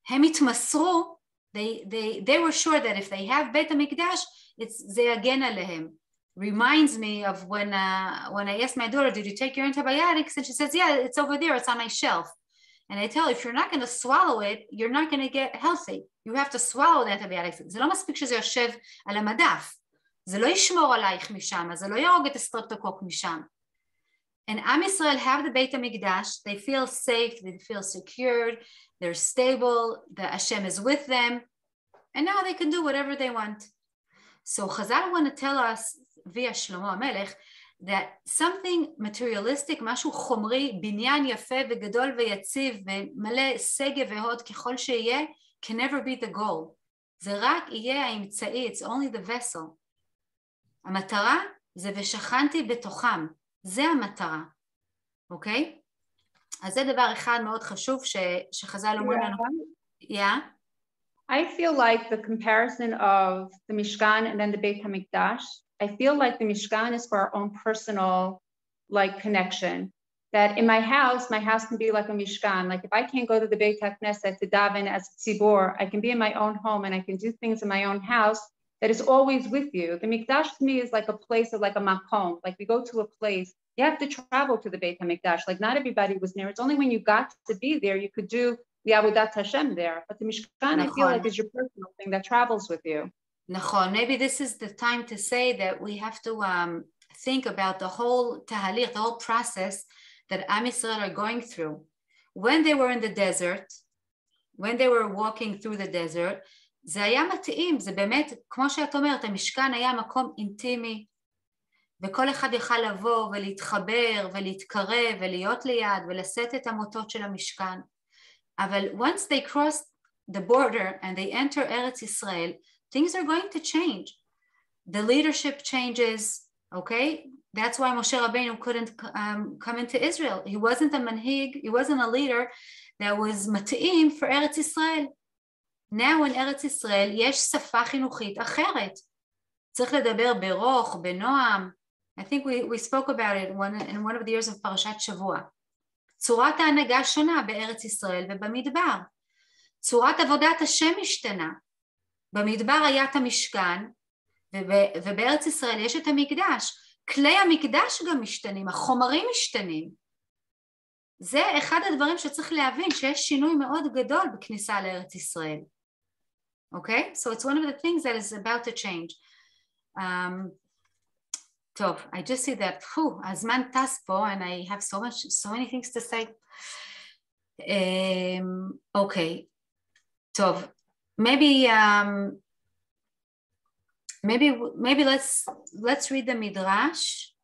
הם התמסרו, they were sure that if they have בית המקדש, זה יגן עליהם. reminds me of when I asked my daughter, did you take your antibiotics? And she says, yeah, it's over there, it's on my shelf. And I tell her, if you're not going to swallow it, you're not going to get healthy. You have to swallow the antibiotics. זה לא מספיק שזה יושב על המדף. זה לא ישמור עלייך משם, זה לא ירוג את הסטרפטוקוק משם. And Am Yisrael have the Beit HaMikdash, they feel safe, they feel secured, they're stable, the Hashem is with them, and now they can do whatever they want. So Chazal want to tell us via Shlomo HaMelech that something materialistic, משהו חומרי, בניין יפה וגדול ויציב ומלא שגב והוד ככל שיהיה, can never be the goal. זה רק יהיה האמצעי, it's only the vessel. המטרה זה ושכנתי בתוכם, זה המטרה, אוקיי? אז זה דבר אחד מאוד חשוב שחז"ל אומרים לנו. Yeah? I feel like the comparison of the Mishkan and then the Beit HaMikdash, I feel like the Mishkan is for our own personal connection. That in my house can be like a Mishkan. Like if I can't go to the Beit HaKnesset to daven as a tzibor, I can be in my own home and I can do things in my own house that is always with you. The Mikdash to me is like a place of like a makom. Like we go to a place, you have to travel to the Beit HaMikdash. Like not everybody was near. It's only when you got to be there, you could do the Avodat Hashem there. But the Mishkan, I feel like is your personal thing that travels with you. Nachon. Maybe this is the time to say that we have to think about the whole tahalich, the whole process that Am Yisrael are going through. When they were in the desert, when they were walking through the desert, זה היה מתאים, זה באמת, כמו שאת אומרת, המשכן היה מקום אינטימי, וכל אחד יכל לבוא ולהתחבר ולהתקרב ולהיות ליד ולשאת את המוטות של המשכן. אבל once they crossed the border and they enter Eretz Yisrael, things are going to change. The leadership changes, okay? That's why Moshe Rabbeinu couldn't come into Israel. He wasn't a manhig, he wasn't a leader that was מתאים for Eretz Yisrael. Now in Eretz Yisrael יש שפה חינוכית אחרת. צריך לדבר ברוך, בנועם. I think we spoke about it in one of the years of פרשת שבוע. צורת ההנהגה שונה בארץ ישראל ובמדבר. צורת עבודת השם משתנה. במדבר היה את המשכן, ובארץ ישראל יש את המקדש. כלי המקדש גם משתנים, החומרים משתנים. זה אחד הדברים שצריך להבין, שיש שינוי מאוד גדול בכניסה לארץ ישראל. Okay? So it's one of the things that is about to change. טוב, I just see that, הזמן טס פה, and I have so many things to say. Okay. טוב, maybe let's read the midrash,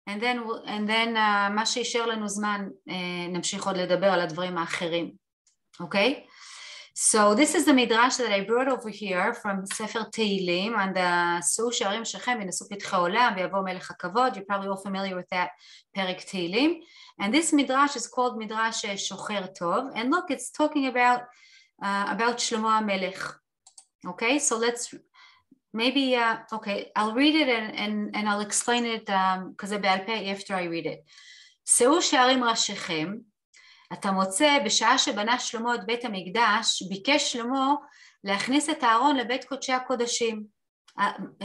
and then מה שישאר לנו זמן נמשיך עוד לדבר על הדברים האחרים. Okay? So this is the midrash that I brought over here from Sefer Tehillim on the Su Sharim Shechem v'Nesu Pitchei Olam v'Yavo Melech HaKavod. You're probably all familiar with that Perek Tehillim. And this midrash is called Midrash Shocher Tov. And look, it's talking about Shlomo HaMelech. Okay, so let's maybe, okay, I'll read it and I'll explain it because בעל פה after I read it. שאו שערים ראשיכם, אתה מוצא בשעה שבנה שלמה את בית המקדש, ביקש שלמה להכניס את הארון לבית קודשי הקודשים.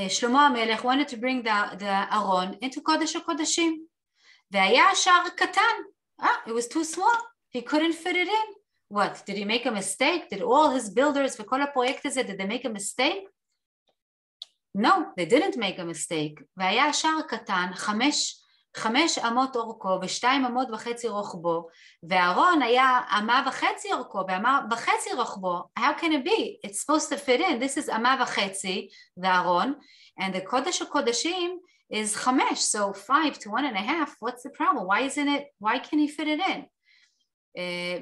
שלמה המלך wanted to bring the ארון into קודש הקודשים. והיה השער קטן. It was too small. He couldn't fit it in. What? Did he make a mistake? Did all his builders וכל הפרויקט הזה, did they make a mistake? No, they didn't make a mistake. והיה השער קטן, 5 אמות אורכו ו2.5 אמות רוחבו, והארון היה 1.5 אורכו ו1.5 רוחבו. How can it be? It's supposed to fit in. This is 1.5 והארון, and the קודש הקודשים is 5, so 5 to 1.5. What's the problem? Why can't he fit it in?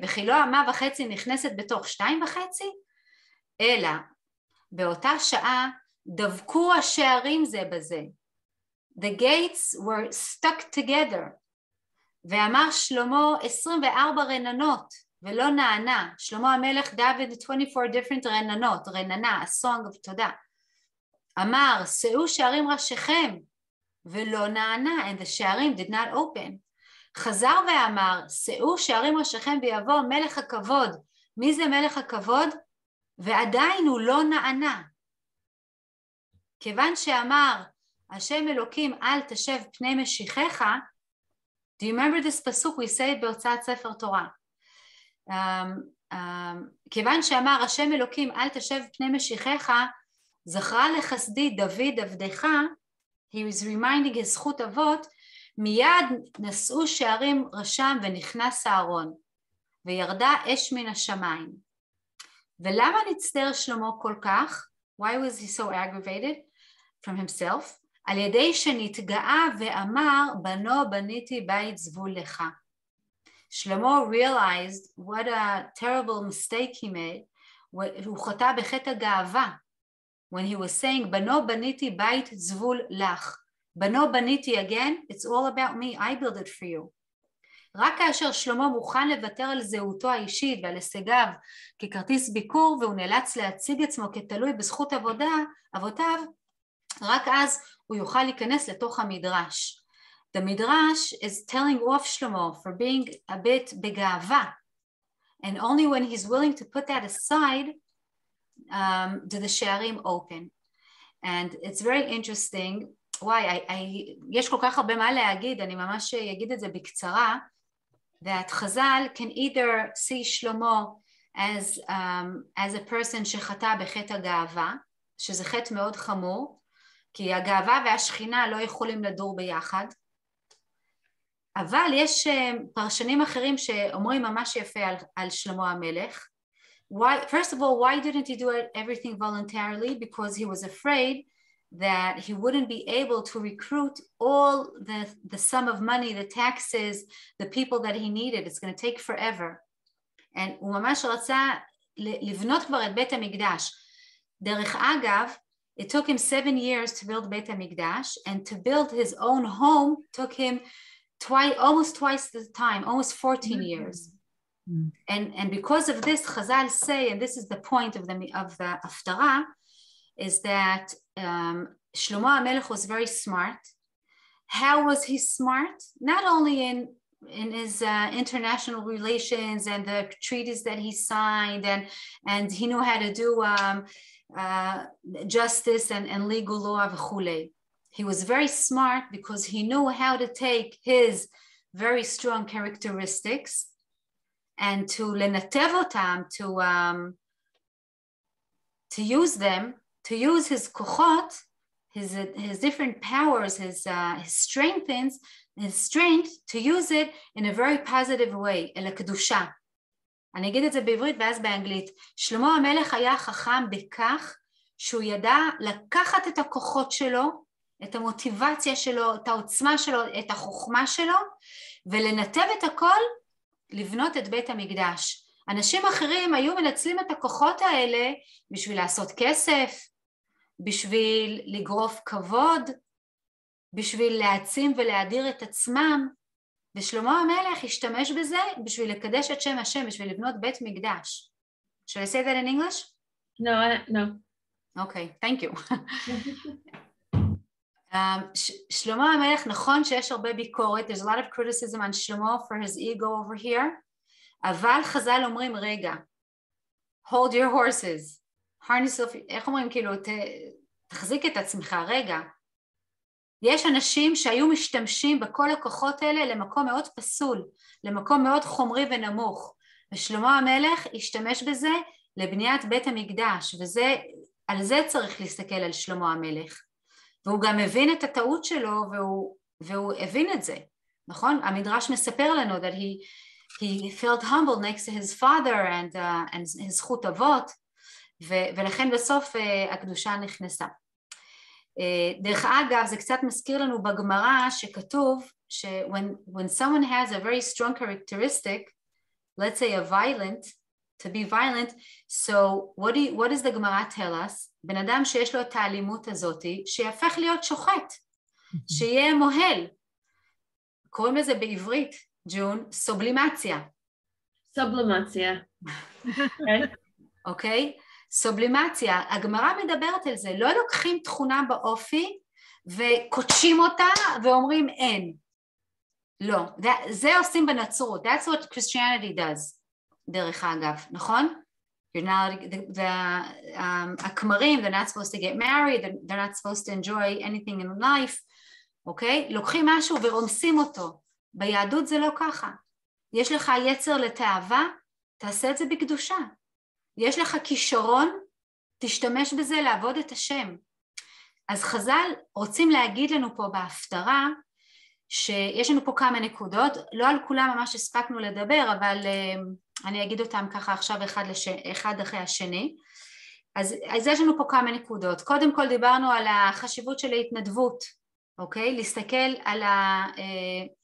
וכי לא 1.5 נכנסת בתוך 2.5? אלא באותה שעה דבקו השערים זה בזה. The gates were stuck together. ואמר שלמה 24 רננות ולא נענה. שלמה המלך דוד 24 different רננות, רננה, a song of תודה. אמר שאו שערים ראשיכם ולא נענה, and the שערים did not open. חזר ואמר שאו שערים ראשיכם ויבוא מלך הכבוד. מי זה מלך הכבוד? ועדיין הוא לא נענה. כיוון שאמר השם אלוקים אל תשב פני משיחך, do you remember this פסוק? We say it בהוצאת ספר תורה. כיוון שאמר השם אלוקים אל תשב פני משיחך, זכרה לחסדי דוד עבדך, he was reminding his זכות אבות, מיד נשאו שערים רשם ונכנס הארון, וירדה אש מן השמיים. ולמה נצטער שלמה כל כך? Why was he so aggravated from himself? על ידי שנתגאה ואמר, בנו בניתי בית זבול לך. שלמה realized what a terrible mistake he made, הוא חטא בחטא הגאווה, when he was saying, בנו בניתי בית זבול לך. בנו בניתי again, it's all about me, I build it for you. רק כאשר שלמה מוכן לוותר על זהותו האישית ועל הישגיו ככרטיס ביקור, והוא נאלץ להציג עצמו כתלוי בזכות אבותיו, רק אז הוא יוכל להיכנס לתוך המדרש. The midrash is telling off Shlomo for being a bit בגאווה, and only when he's willing to put that aside do the שערים open. And it's very interesting. וואי, יש כל כך הרבה מה להגיד, אני ממש אגיד את זה בקצרה, that חז"ל can either see שלמה as a person שחטא בחטא הגאווה, שזה חטא מאוד חמור, כי הגאווה והשכינה לא יכולים לדור ביחד, אבל יש פרשנים אחרים שאומרים ממש יפה על שלמה המלך. First of all, why didn't he do everything voluntarily? Because he was afraid that he wouldn't be able to recruit all the sum of money, the taxes, the people that he needed. It's going to take forever. And הוא ממש רצה לבנות כבר את בית המקדש. דרך אגב, it took him 7 years to build בית המקדש, and to build his own home took him almost twice the time, almost 14 years. And because of this, Chazal say, and this is the point of the הפטרה, is that Shlomo HaMelech was very smart. How was he smart? Not only in his international relations and the treaties that he signed, and he knew how to do justice and legal law v'chulei. He was very smart because he knew how to take his very strong characteristics and to לנתב אותם, to use them, to use his כוחות, his different powers, his strength, to use it in a very positive way, אל הקדושה. אני אגיד את זה בעברית ואז באנגלית. שלמה המלך היה חכם בכך שהוא ידע לקחת את הכוחות שלו, את המוטיבציה שלו, את העוצמה שלו, את החוכמה שלו, ולנתב את הכל, לבנות את בית המקדש. אנשים אחרים היו מנצלים את הכוחות האלה בשביל לעשות כסף, בשביל לגרוף כבוד, בשביל להעצים ולהאדיר את עצמם, ושלמה המלך השתמש בזה בשביל לקדש את שם השם, בשביל לבנות בית מקדש. Should I say that in English? No. Okay, thank you. שלמה המלך, נכון שיש הרבה ביקורת, there's a lot of criticism on שלמה for his ego over here, אבל חז"ל אומרים, רגע, hold your horses, harness of, איך אומרים, כאילו, תחזיק את עצמך, רגע. יש אנשים שהיו משתמשים בכל הכוחות האלה למקום מאוד פסול, למקום מאוד חומרי ונמוך, ושלמה המלך השתמש בזה לבניית בית המקדש, ועל זה צריך להסתכל על שלמה המלך. והוא גם הבין את הטעות שלו, והוא הבין את זה, נכון? המדרש מספר לנו that he felt humble next to his father and his זכות אבות, ולכן בסוף הקדושה נכנסה. דרך אגב, זה קצת מזכיר לנו בגמרא שכתוב, when someone has a very strong characteristic, let's say to be violent, so what does the גמרא tell us? בן אדם שיש לו את האלימות הזאת, שיהפך להיות שוחט, שיהיה מוהל. קוראים לזה בעברית, ג'ון, סובלימציה. סובלימציה. אוקיי? סובלימציה. הגמרא מדברת על זה. לא לוקחים תכונה באופי וקודשים אותה ואומרים אין. לא. זה עושים בנצרות. That's what Christianity does, דרך אגב, נכון? You're not, הכמרים, they're not supposed to get married, they're not supposed to enjoy anything in life, אוקיי? לוקחים משהו ורומסים אותו. ביהדות זה לא ככה. יש לך יצר לתאווה, תעשה את זה בקדושה. יש לך כישרון, תשתמש בזה לעבוד את השם. אז חז"ל רוצים להגיד לנו פה בהפטרה, שיש לנו פה כמה נקודות, לא על כולם ממש הספקנו לדבר, אבל אני אגיד אותם ככה עכשיו אחד אחרי השני. אז יש לנו פה כמה נקודות. קודם כל דיברנו על החשיבות של ההתנדבות, אוקיי? להסתכל על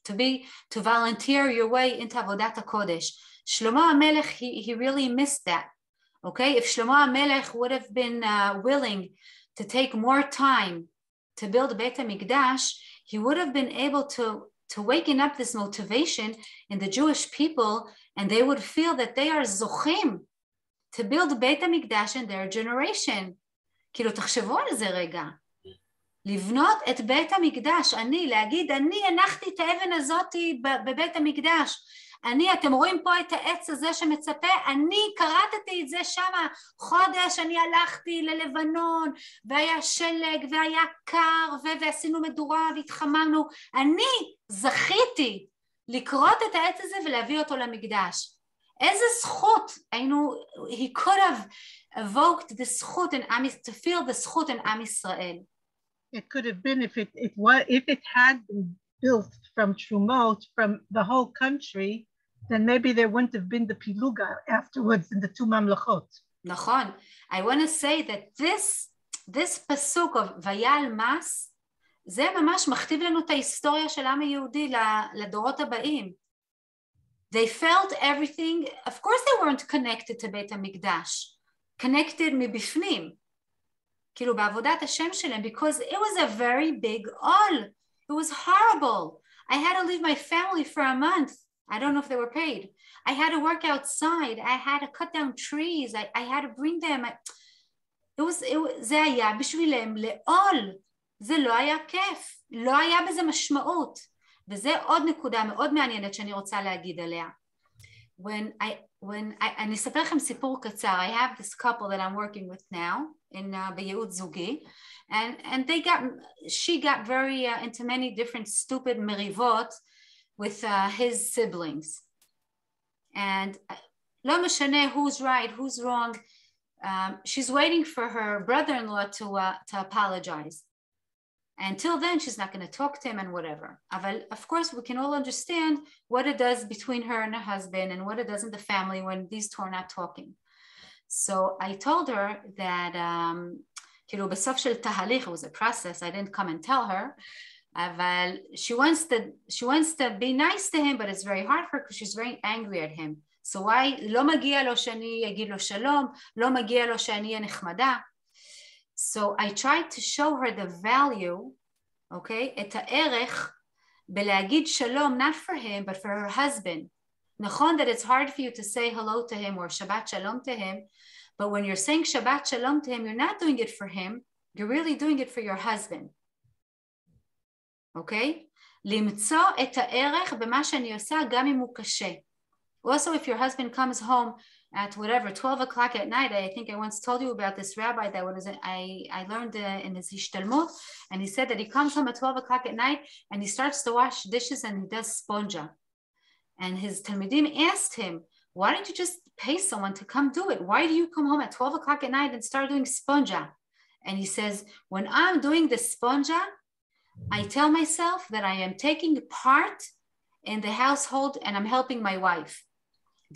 to volunteer your way into עבודת הקודש. שלמה המלך, he really missed that, okay? If שלמה המלך would have been willing to take more time to build בית המקדש, he would have been able to waken up this motivation in the Jewish people, and they would feel that they are זוכים to build בית המקדש in their generation. כאילו תחשבו על זה רגע. לבנות את בית המקדש, להגיד, אני הנחתי את האבן הזאת בבית המקדש, אתם רואים פה את העץ הזה שמצפה, אני קראתי את זה שמה, חודש אני הלכתי ללבנון, והיה שלג, והיה קר, ועשינו מדורה, והתחממנו, אני זכיתי לקרות את העץ הזה ולהביא אותו למקדש. איזה זכות, he could have evoked the זכות, to feel the זכות in עם ישראל. It could have been if it had been built from Trumot, from the whole country, then maybe there wouldn't have been the Piluga afterwards in the two Mamlachot. נכון. I want to say that this pasuk of Vayal Mas, זה ממש מכתיב לנו את ההיסטוריה של העם היהודי לדורות הבאים. They felt everything, of course they weren't connected to בית המקדש, connected מבפנים. כאילו בעבודת השם שלהם, because it was a very big all. It was horrible. I had to leave my family for a month. I don't know if they were paid. I had to work outside. I had to cut down trees. I had to bring them. זה היה בשבילם לעול. זה לא היה כיף. לא היה בזה משמעות. וזה עוד נקודה מאוד מעניינת שאני רוצה להגיד עליה. אני אספר לכם סיפור קצר. I have this couple that I'm working with now בייעוץ זוגי, and she got very into many different stupid מריבות with his siblings, and לא משנה who's right, who's wrong, she's waiting for her brother-in-law to apologize. Until then, she's not going to talk to him and whatever. But of course, we can all understand what it does between her and her husband and what it does in the family when these two are not talking. So I told her that, כאילו בסוף של תהליך, it was a process, I didn't come and tell her, אבל she wants to be nice to him, but it's very hard for her because she's very angry at him. So why, לא מגיע לו שאני אגיד לו שלום, לא מגיע לו שאני אהיה נחמדה. So I tried to show her the value, okay, את הערך בלהגיד שלום, not for him, but for her husband. נכון that it's hard for you to say hello to him or Shabbat Shalom to him, but when you're saying Shabbat Shalom to him, you're not doing it for him, you're really doing it for your husband. Okay? למצוא את הערך במה שאני עושה גם אם הוא קשה. Also, if your husband comes home at whatever, 12 o'clock at night, I think I once told you about this rabbi that I learned in his Ishtalmut, and he said that he comes home at 12 o'clock at night and he starts to wash dishes and he does sponja. And his Talmidim asked him, why don't you just pay someone to come do it? Why do you come home at 12 o'clock at night and start doing sponja? And he says, when I'm doing the sponja, I tell myself that I am taking part in the household and I'm helping my wife.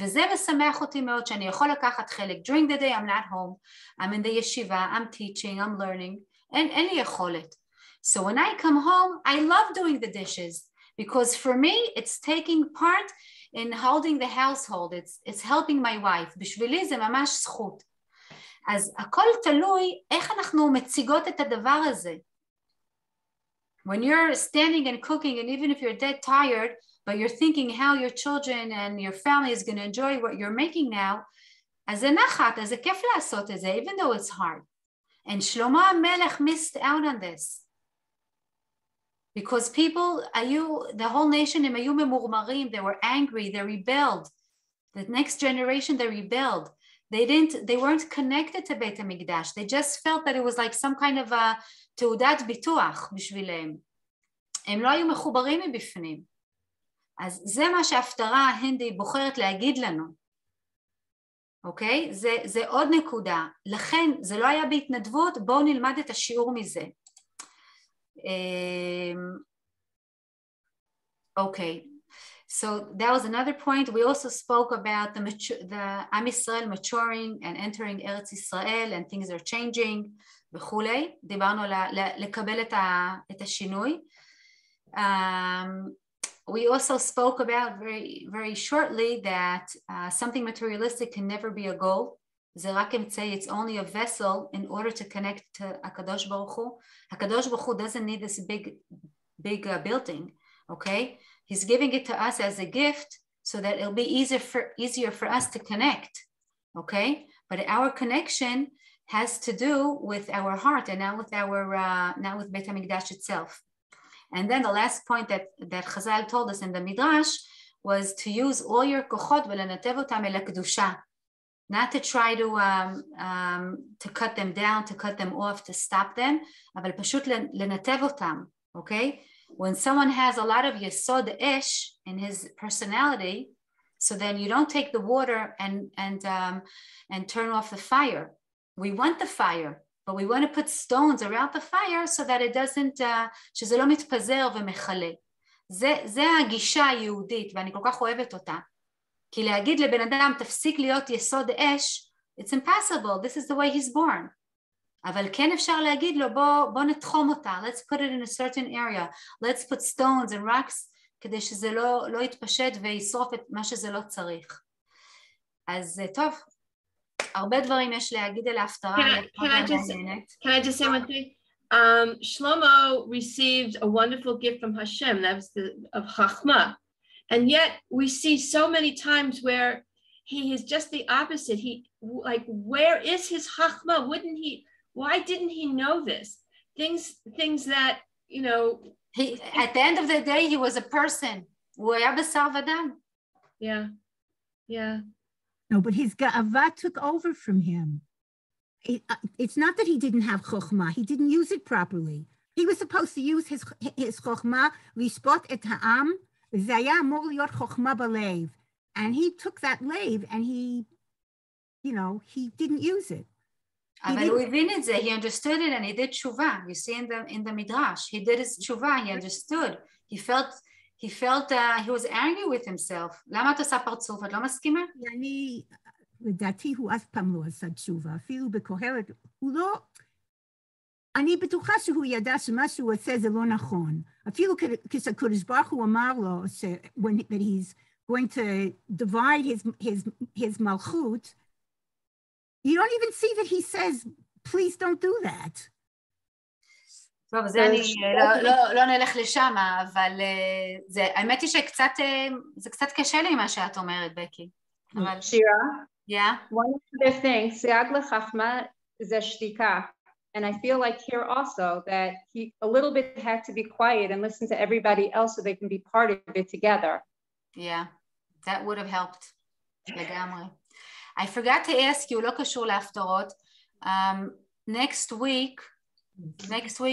וזה משמח אותי מאוד שאני יכול לקחת חלק. During the day I'm not home, I'm in the yeshiva, I'm teaching, I'm learning, אין לי יכולת. So when I come home, I love doing the dishes because for me it's taking part in holding the household, it's helping my wife. בשבילי זה ממש זכות. אז הכל תלוי איך אנחנו מציגות את הדבר הזה. When you're standing and cooking, and even if you're dead tired, but you're thinking how your children and your family is going to enjoy what you're making now, אז זה נחת, אז זה כיף לעשות את זה, even though it's hard. And שלמה המלך missed out on this. Because people, the whole nation, הם היו ממורמרים, they were angry, they rebelled. The next generation, they rebelled. they weren't connected to בית המקדש. They just felt that it was like some kind of a תעודת ביטוח בשבילם. הם לא היו מחוברים מבפנים. אז זה מה שההפטרה ההינדי בוחרת להגיד לנו. אוקיי? זה עוד נקודה. לכן זה לא היה בהתנדבות, בואו נלמד את השיעור מזה. אוקיי. So that was another point. We also spoke about the Am Yisrael maturing and entering Eretz Yisrael and things are changing וכולי. דיברנו לקבל את השינוי. We also spoke about very shortly that something materialistic can never be a goal. זה רק אמצעי, it's only a vessel in order to connect to הקדוש ברוך הוא. הקדוש ברוך הוא doesn't need this big building, okay? He's giving it to us as a gift so that it'll be easier for us to connect, okay? But our connection has to do with our heart and not with Beit HaMikdash itself. And then the last point that Chazal told us in the Midrash was to use all your kochot ולנתב אותם אל הקדושה. Not to try to cut them down, to cut them off, to stop them, אבל פשוט לנתב אותם, okay? When someone has a lot of yesod ish in his personality, so then you don't take the water and turn off the fire. We want the fire, but we want to put stones around the fire so that it doesn't, שזה לא מתפזר ומחלה. זה הגישה היהודית, ואני כל כך אוהבת אותה. כי להגיד לבן אדם, תפסיק להיות יסוד אש, it's impossible, this is the way he's born. אבל כן אפשר להגיד לו, בוא נתחום אותה, let's put it in a certain area, let's put stones and rocks, כדי שזה לא יתפשט וישרוף את מה שזה לא צריך. אז טוב, הרבה דברים יש להגיד על ההפטרה. Can I just say one thing? Shlomo received a wonderful gift from Hashem, that was of Chachma. And yet we see so many times where he is just the opposite. Where is his Chachma? Why didn't he know this? Things that, you know. At the end of the day, he was a person. Yeah. No, but his ga'ava took over from him. It's not that he didn't have chokhmah. He didn't use it properly. He was supposed to use his chokhmah, lishpot et ha'am, וזה היה אמור להיות chokhmah balev. And he took that lave and he didn't use it. אבל הוא הבין את זה, he understood it and he did tshuva. You see in the midrash, he did his tshuva, he understood. He felt he was angry with himself. למה את עושה פרצוף? את לא מסכימה? לדעתי הוא אף פעם לא עשה תשובה, אפילו בקהלת, הוא לא, אני בטוחה שהוא ידע שמה שהוא עושה זה לא נכון. אפילו כשהקדוש ברוך הוא אמר לו, that he's going to divide his malchut, you don't even see that he says, please don't do that. טוב, זה אני לא נלך לשם, אבל האמת היא שזה קצת קשה לי מה שאת אומרת, בקי. שירה? Yeah. One of the things, Siag l'chachma ze shtika. And I feel like here also that he a little bit had to be quiet and listen to everybody else so they can be part of it together. Yeah, that would have helped. לגמרי. I forgot to ask you, לא קשור להפטרות. Next week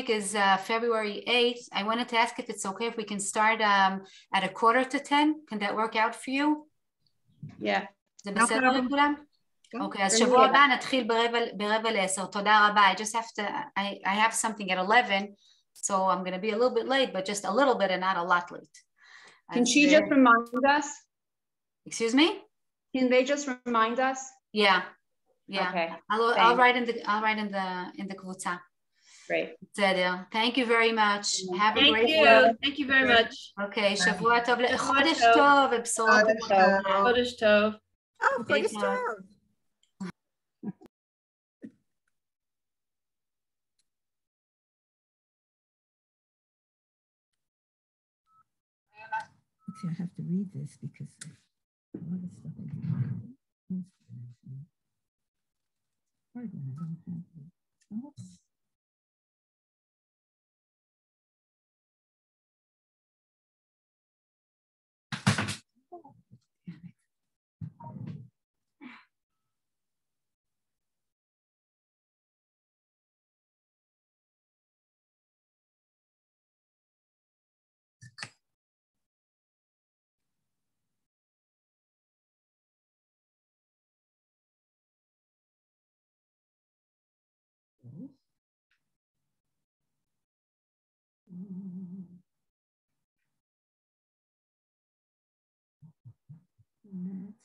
is February 8th. I wanted to ask if it's okay if we can start at 9:45. Can that work out for you? Yeah. זה בסדר לכולם? אוקיי, אז שבוע הבא נתחיל ברבע ל-10. תודה רבה. I have something at 11, so I'm going to be a little bit late, but just a little bit and not a lot late. Can she just remind us? Excuse me? Can they just remind us? Yeah. Okay. I'll write in the קבוצה. Great. בסדר. Thank you very much. Have a great week. Thank you very much. Okay, שבוע טוב. חודש טוב ובשורות. חודש טוב. חודש טוב. Actually, I have to read this because a lot of stuff I didn't. Pardon, I don't have it. Next.